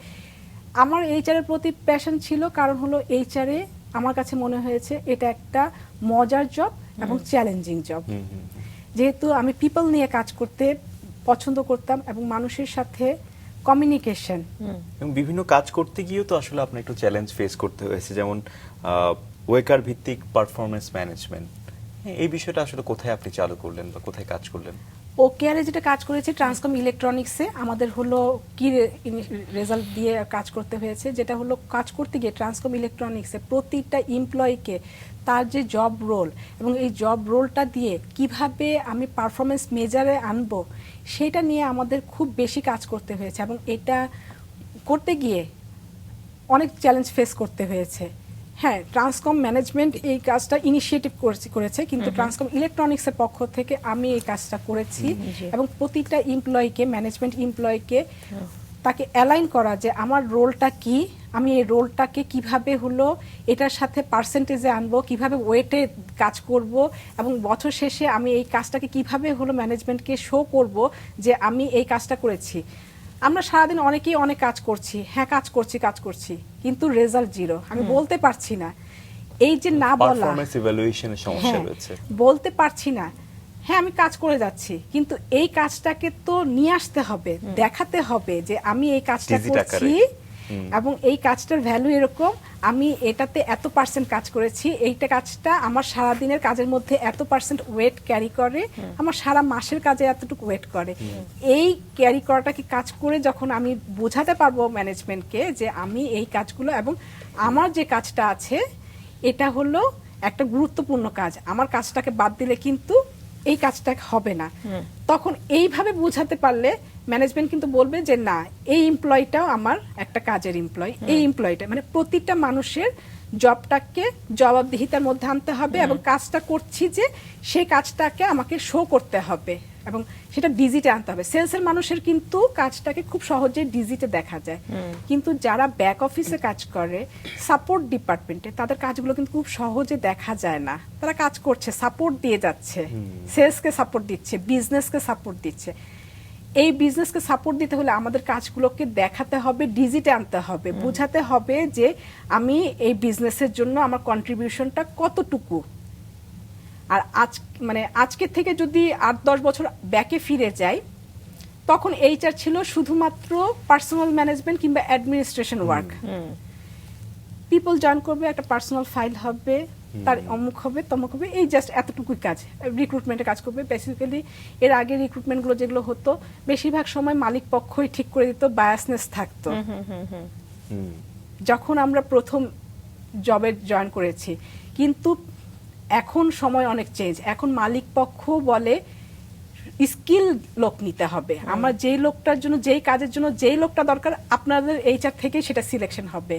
আমার এইচআর এর প্রতি প্যাশন ছিল, কারণ হলো এইচআরে আমার কাছে মনে হয়েছে এটা একটা মজার জব এবং চ্যালেঞ্জিং জব। যেহেতু আমি পিপল নিয়ে কাজ করতে পছন্দ করতাম এবং মানুষের সাথে কমিউনিকেশন, এবং বিভিন্ন কাজ করতে গিয়েও তো আসলে আপনার একটু চ্যালেঞ্জ ফেস করতে হয়েছে, যেমন ওয়েকার ভিত্তিক পারফরমেন্স ম্যানেজমেন্ট, এই বিষয়টা আসলে কোথায় আপনি চালু করলেন বা কোথায় কাজ করলেন? ওকেআরে যেটা কাজ করেছি ট্রান্সকম ইলেকট্রনিক্সে, আমাদের হলো কি রেজাল্ট দিয়ে কাজ করতে হয়েছে, যেটা হলো কাজ করতে গিয়ে ট্রান্সকম ইলেকট্রনিক্সে প্রতিটা এমপ্লয়িকে তার যে জব রোল এবং এই জব রোলটা দিয়ে কিভাবে আমি পারফরমেন্স মেজারে আনবো, সেটা নিয়ে আমাদের খুব বেশি কাজ করতে হয়েছে, এবং এটা করতে গিয়ে অনেক চ্যালেঞ্জ ফেস করতে হয়েছে। হ্যাঁ, ট্রান্সকম ম্যানেজমেন্ট এই কাজটা ইনিশিয়েটিভ করেছে, কিন্তু ট্রান্সকম ইলেকট্রনিক্সের পক্ষ থেকে আমি এই কাজটা করেছি, এবং প্রতিটা এমপ্লয়িকে, ম্যানেজমেন্ট এমপ্লয়িকে তাকে অ্যালাইন করা যে আমার রোলটা কি, আমি এই রোলটাকে কিভাবে হলো এটার সাথে পার্সেন্টেজে আনবো, কিভাবে ওয়েটে কাজ করব, এবং বছর শেষে আমি এই কাজটাকে কিভাবে হলো ম্যানেজমেন্টকে শো করব যে আমি এই কাজটা করেছি। আমরা সারাদিন অনেকেই অনেক কাজ করছি, হ্যাঁ কাজ করছি, কিন্তু রেজাল্ট জিরো, আমি বলতে পারছি না। এই যে না বলা, পারফরম্যান্স ইভ্যালুয়েশনের সমস্যা রয়েছে, বলতে পারছি না, হ্যাঁ আমি কাজ করে যাচ্ছি, কিন্তু এই কাজটাকে তো নিয়ে আসতে হবে, দেখাতে হবে যে আমি এই কাজটা করছি এবং এই কাজটার ভ্যালু এরকম, আমি এটাতে এত পার্সেন্ট কাজ করেছি, এইটা কাজটা আমার সারা দিনের কাজের মধ্যে এত পার্সেন্ট ওয়েট ক্যারি করে, আমার সারা মাসের কাজে এতটুকু ওয়েট করে। এই ক্যারি করাটাকে কাজ করে যখন আমি বোঝাতে পারবো ম্যানেজমেন্টকে যে আমি এই কাজগুলো এবং আমার যে কাজটা আছে এটা হলো একটা গুরুত্বপূর্ণ কাজ, আমার কাজটাকে বাদ দিলে কিন্তু এই কাজটা হবে না, তখন এইভাবে বোঝাতে পারলে ম্যানেজমেন্ট কিন্তু বলবে যে না এই এমপ্লয়িটাও আমার একটা কাজের এমপ্লয়ি, এই এমপ্লয়িটা মানে প্রতিটা মানুষের জবটাকে জবাবদিহিতার মধ্যে আনতে হবে, এবং কাজটা করছি যে সেই কাজটাকে আমাকে শো করতে হবে এবং সেটা ডিজিটে আনতে হবে। সেলসের মানুষের কিন্তু কাজটাকে খুব সহজে ডিজিটে দেখা যায়, কিন্তু যারা ব্যাক অফিসে কাজ করে, সাপোর্ট ডিপার্টমেন্টে, তাদের কাজগুলো কিন্তু খুব সহজে দেখা যায় না। তারা কাজ করছে, সাপোর্ট দিয়ে যাচ্ছে, সেলসকে সাপোর্ট দিচ্ছে, বিজনেসকে সাপোর্ট দিচ্ছে। এই বিজনেসকে সাপোর্ট দিতে হলে আমাদের কাজগুলোকে দেখাতে হবে, ডিজিটে আনতে হবে, বোঝাতে হবে যে আমি এই বিজনেসের জন্য আমার কন্ট্রিবিউশনটা কতটুকু। আর আজকের থেকে যদি 8-10 বছর ব্যাকে ফিরে যাই, তখন এইচআর ছিল শুধুমাত্র পার্সোনাল ম্যানেজমেন্ট কিংবা অ্যাডমিনিস্ট্রেশন ওয়ার্ক। পিপল জয়েন করবে, একটা পার্সোনাল ফাইল হবে, তার অমুক হবে তমুক হবে, এই জাস্ট এতটুকুই কাজ। রিক্রুটমেন্টে কাজ করবে বেসিক্যালি। এর আগে রিক্রুটমেন্টগুলো যেগুলো হতো বেশিরভাগ সময় মালিক পক্ষই ঠিক করে দিত, বায়াসনেস থাকতো। যখন আমরা প্রথম জবে জয়েন করেছি, কিন্তু এখন সময় অনেক চেঞ্জ। এখন মালিক পক্ষ বলে স্কিল লোক নিতে হবে, আমরা যেই লোকটার জন্য, যেই কাজের জন্য যেই লোকটা দরকার আপনাদের এইচআর থেকে সেটা সিলেকশন হবে।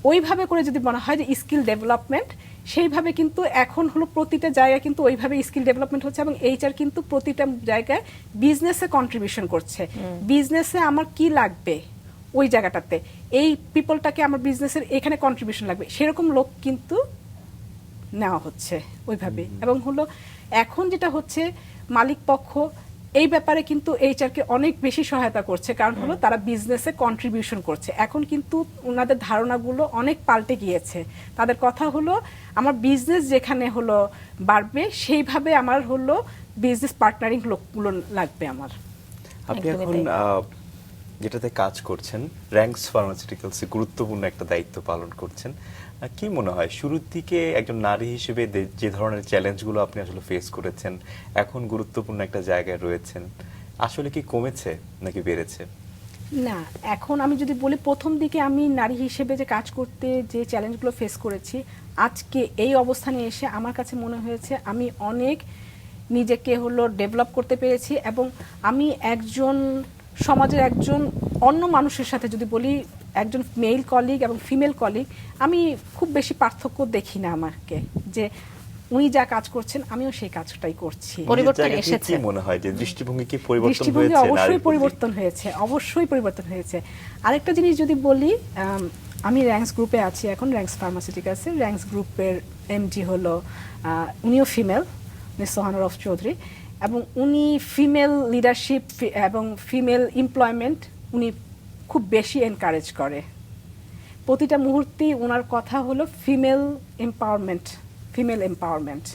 ওইভাবে করে যদি মনে হয় যে স্কিল ডেভেলপমেন্ট, সেইভাবে কিন্তু এখন হলো প্রতিটা জায়গায় কিন্তু ওইভাবে স্কিল ডেভেলপমেন্ট হচ্ছে, এবং এইচআর কিন্তু প্রতিটা জায়গায় বিজনেসে কন্ট্রিবিউশন করছে। বিজনেসে আমার কি লাগবে ওই জায়গাটাতে, এই পিপলটাকে আমার বিজনেসের এখানে কন্ট্রিবিউশন লাগবে, সেরকম লোক কিন্তু নেওয়া হচ্ছে ওইভাবে। এবং হলো এখন যেটা হচ্ছে, মালিক পক্ষ এই ব্যাপারে কিন্তু এইচআরকে অনেক বেশি সহায়তা করছে, কারণ হলো তারা বিজনেসে কন্ট্রিবিউশন করছে। এখন কিন্তু ওনাদের ধারণাগুলো অনেক পাল্টে গিয়েছে। তাদের কথা হলো আমার বিজনেস যেখানে হলো বাড়বে, সেইভাবে আমার হলো বিজনেস পার্টনারিং লোকগুলো লাগবে আমার। আপনি একদমই এখন তাই। যেটাতে কাজ করছেন, র্যাঙ্কস ফার্মাসিউটিক্যালসে গুরুত্বপূর্ণ একটা দায়িত্ব পালন করছেন। কি মনে হয় শুরুর দিকে একজন নারী হিসেবে যে ধরনের চ্যালেঞ্জগুলো আপনি আসলে ফেস করেছেন, এখন গুরুত্বপূর্ণ একটা জায়গায় রয়েছেন, আসলে কি কমেছে নাকি বেড়েছে? না, এখন আমি যদি বলি প্রথম দিকে আমি নারী হিসেবে যে কাজ করতে যে চ্যালেঞ্জগুলো ফেস করেছি, আজকে এই অবস্থানে এসে আমার কাছে মনে হয়েছে আমি অনেক নিজেকে হলো ডেভেলপ করতে পেরেছি, এবং আমি একজন সমাজের একজন অন্য মানুষের সাথে যদি বলি, একজন মেল কলিগ এবং ফিমেল কলিগ, আমি খুব বেশি পার্থক্য দেখি না আমাকে, যে উনি যা কাজ করছেন আমিও সেই কাজটাই করছি। পরিবর্তন নিজের জায়গা থেকে এসেছে। কি মনে হয় যে দৃষ্টিভঙ্গি কি পরিবর্তন দৃষ্টিভঙ্গি হয়েছে? অবশ্যই নারীর প্রতি? পরিবর্তন হয়েছে, অবশ্যই পরিবর্তন হয়েছে। আরেকটা জিনিস যদি বলি, আমি র্যাঙ্কস গ্রুপে আছি এখন, র্যাঙ্কস ফার্মাসিউটিক্যালসে। র্যাঙ্কস গ্রুপের এমডি হলো, উনিও ফিমেল, মিস সোহানা রফ চৌধুরী, এবং উনি ফিমেল লিডারশিপ এবং ফিমেল এমপ্লয়মেন্ট উনি খুব বেশি এনকারেজ করে। প্রতিটা মুহূর্তেই ওনার কথা হলো ফিমেল এম্পাওয়ারমেন্ট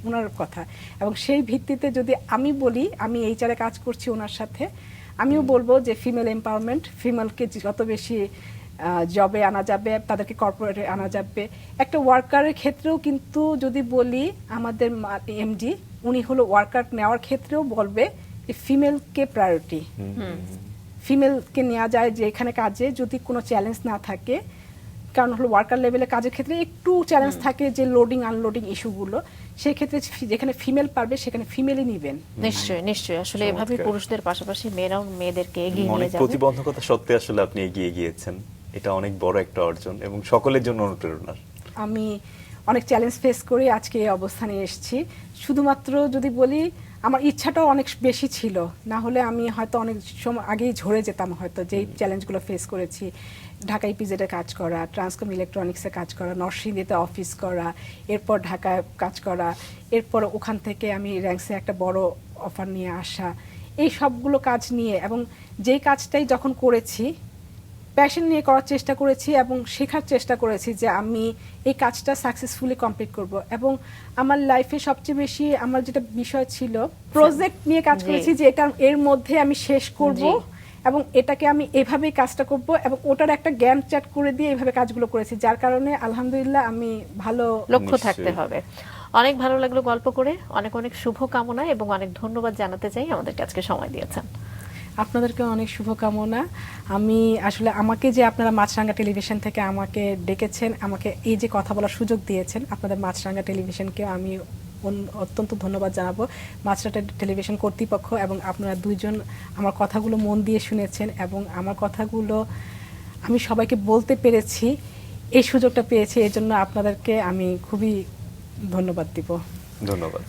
ওনার কথা। এবং সেই ভিত্তিতে যদি আমি বলি, আমি এইচআরে কাজ করছি ওনার সাথে, আমিও বলবো যে ফিমেল এম্পাওয়ারমেন্ট, ফিমেলকে যত বেশি জবে আনা যাবে, তাদেরকে কর্পোরেটে আনা যাবে। একটা ওয়ার্কারের ক্ষেত্রেও কিন্তু যদি বলি, আমাদের এমডি উনি হলো ওয়ার্কার নেওয়ার ক্ষেত্রেও বলবে যে ফিমেলকে প্রায়োরিটি, ফিমেলকে নেওয়া যায় যে এখানে কাজে যদি কোনো চ্যালেঞ্জ না থাকে। কারণ হলো ওয়ার্কার লেভেলে কাজের ক্ষেত্রে একটু চ্যালেঞ্জ থাকে, যে লোডিং আনলোডিং ইস্যুগুলো, সেই ক্ষেত্রে যেখানে ফিমেল পারবে সেখানে ফিমেলই নেবেন। নিশ্চয়ই নিশ্চয়ই, আসলে এভাবে চমৎকার। পুরুষদের পাশাপাশি মেয়েরাও মেয়েদেরকে এগিয়ে অনেক নিয়ে যাবে। প্রতিবন্ধকতা সত্ত্বে আসলে আপনি এগিয়ে গিয়েছেন, এটা অনেক বড় একটা অর্জন এবং সকলের জন্য অনুপ্রেরণার। আমি অনেক চ্যালেঞ্জ ফেস করে আজকে এই অবস্থানে এসেছি। শুধুমাত্র যদি বলি, আমার ইচ্ছাটাও অনেক বেশি ছিল, না হলে আমি হয়তো অনেক সময় আগেই ঝরে যেতাম হয়তো, যেই চ্যালেঞ্জগুলো ফেস করেছি। ঢাকা ইপিজেডে কাজ করা, ট্রান্সকম ইলেকট্রনিক্সে কাজ করা, নরসিংদীতে অফিস করা, এরপর ঢাকায় কাজ করা, এরপর ওখান থেকে আমি র্যাঙ্কসে একটা বড় অফার নিয়ে আসা, এই সবগুলো কাজ নিয়ে, এবং যেই কাজটাই যখন করেছি প্যাশন নিয়ে করার চেষ্টা করেছি এবং শেখার চেষ্টা করেছি যে আমি এই কাজটা সাকসেসফুলি কমপ্লিট করব। এবং আমার লাইফে সবচেয়ে বেশি আমার যেটা বিষয় ছিল, প্রজেক্ট নিয়ে কাজ করেছি, যে এটা এর মধ্যে আমি শেষ করব এবং এটাকে আমি এভাবেই কাজটা করব, এবং ওটার একটা জ্ঞান চ্যাট করে দিয়ে এইভাবে কাজগুলো করেছি, যার কারণে আলহামদুলিল্লাহ আমি ভালো। লক্ষ্য নিশ্চয়ই। থাকতে হবে। অনেক ভালো লাগলো গল্প করে, অনেক অনেক শুভ কামনা এবং অনেক ধন্যবাদ জানাতে চাই আমাদেরকে আজকে সময় দিয়েছেন। আপনাদেরকে অনেক শুভকামনা। আমি আসলে, আমাকে যে আপনারা মাছরাঙ্গা টেলিভিশন থেকে আমাকে ডেকেছেন, আমাকে এই যে কথা বলার সুযোগ দিয়েছেন, আপনাদের মাছরাঙ্গা টেলিভিশনকে আমি অত্যন্ত ধন্যবাদ জানাবো। মাছরাঙ্গা টেলিভিশন কর্তৃপক্ষ এবং আপনারা দুইজন আমার কথাগুলো মন দিয়ে শুনেছেন, এবং আমার কথাগুলো আমি সবাইকে বলতে পেরেছি, এই সুযোগটা পেয়েছি, এর জন্য আপনাদেরকে আমি খুবই ধন্যবাদ দিব। ধন্যবাদ।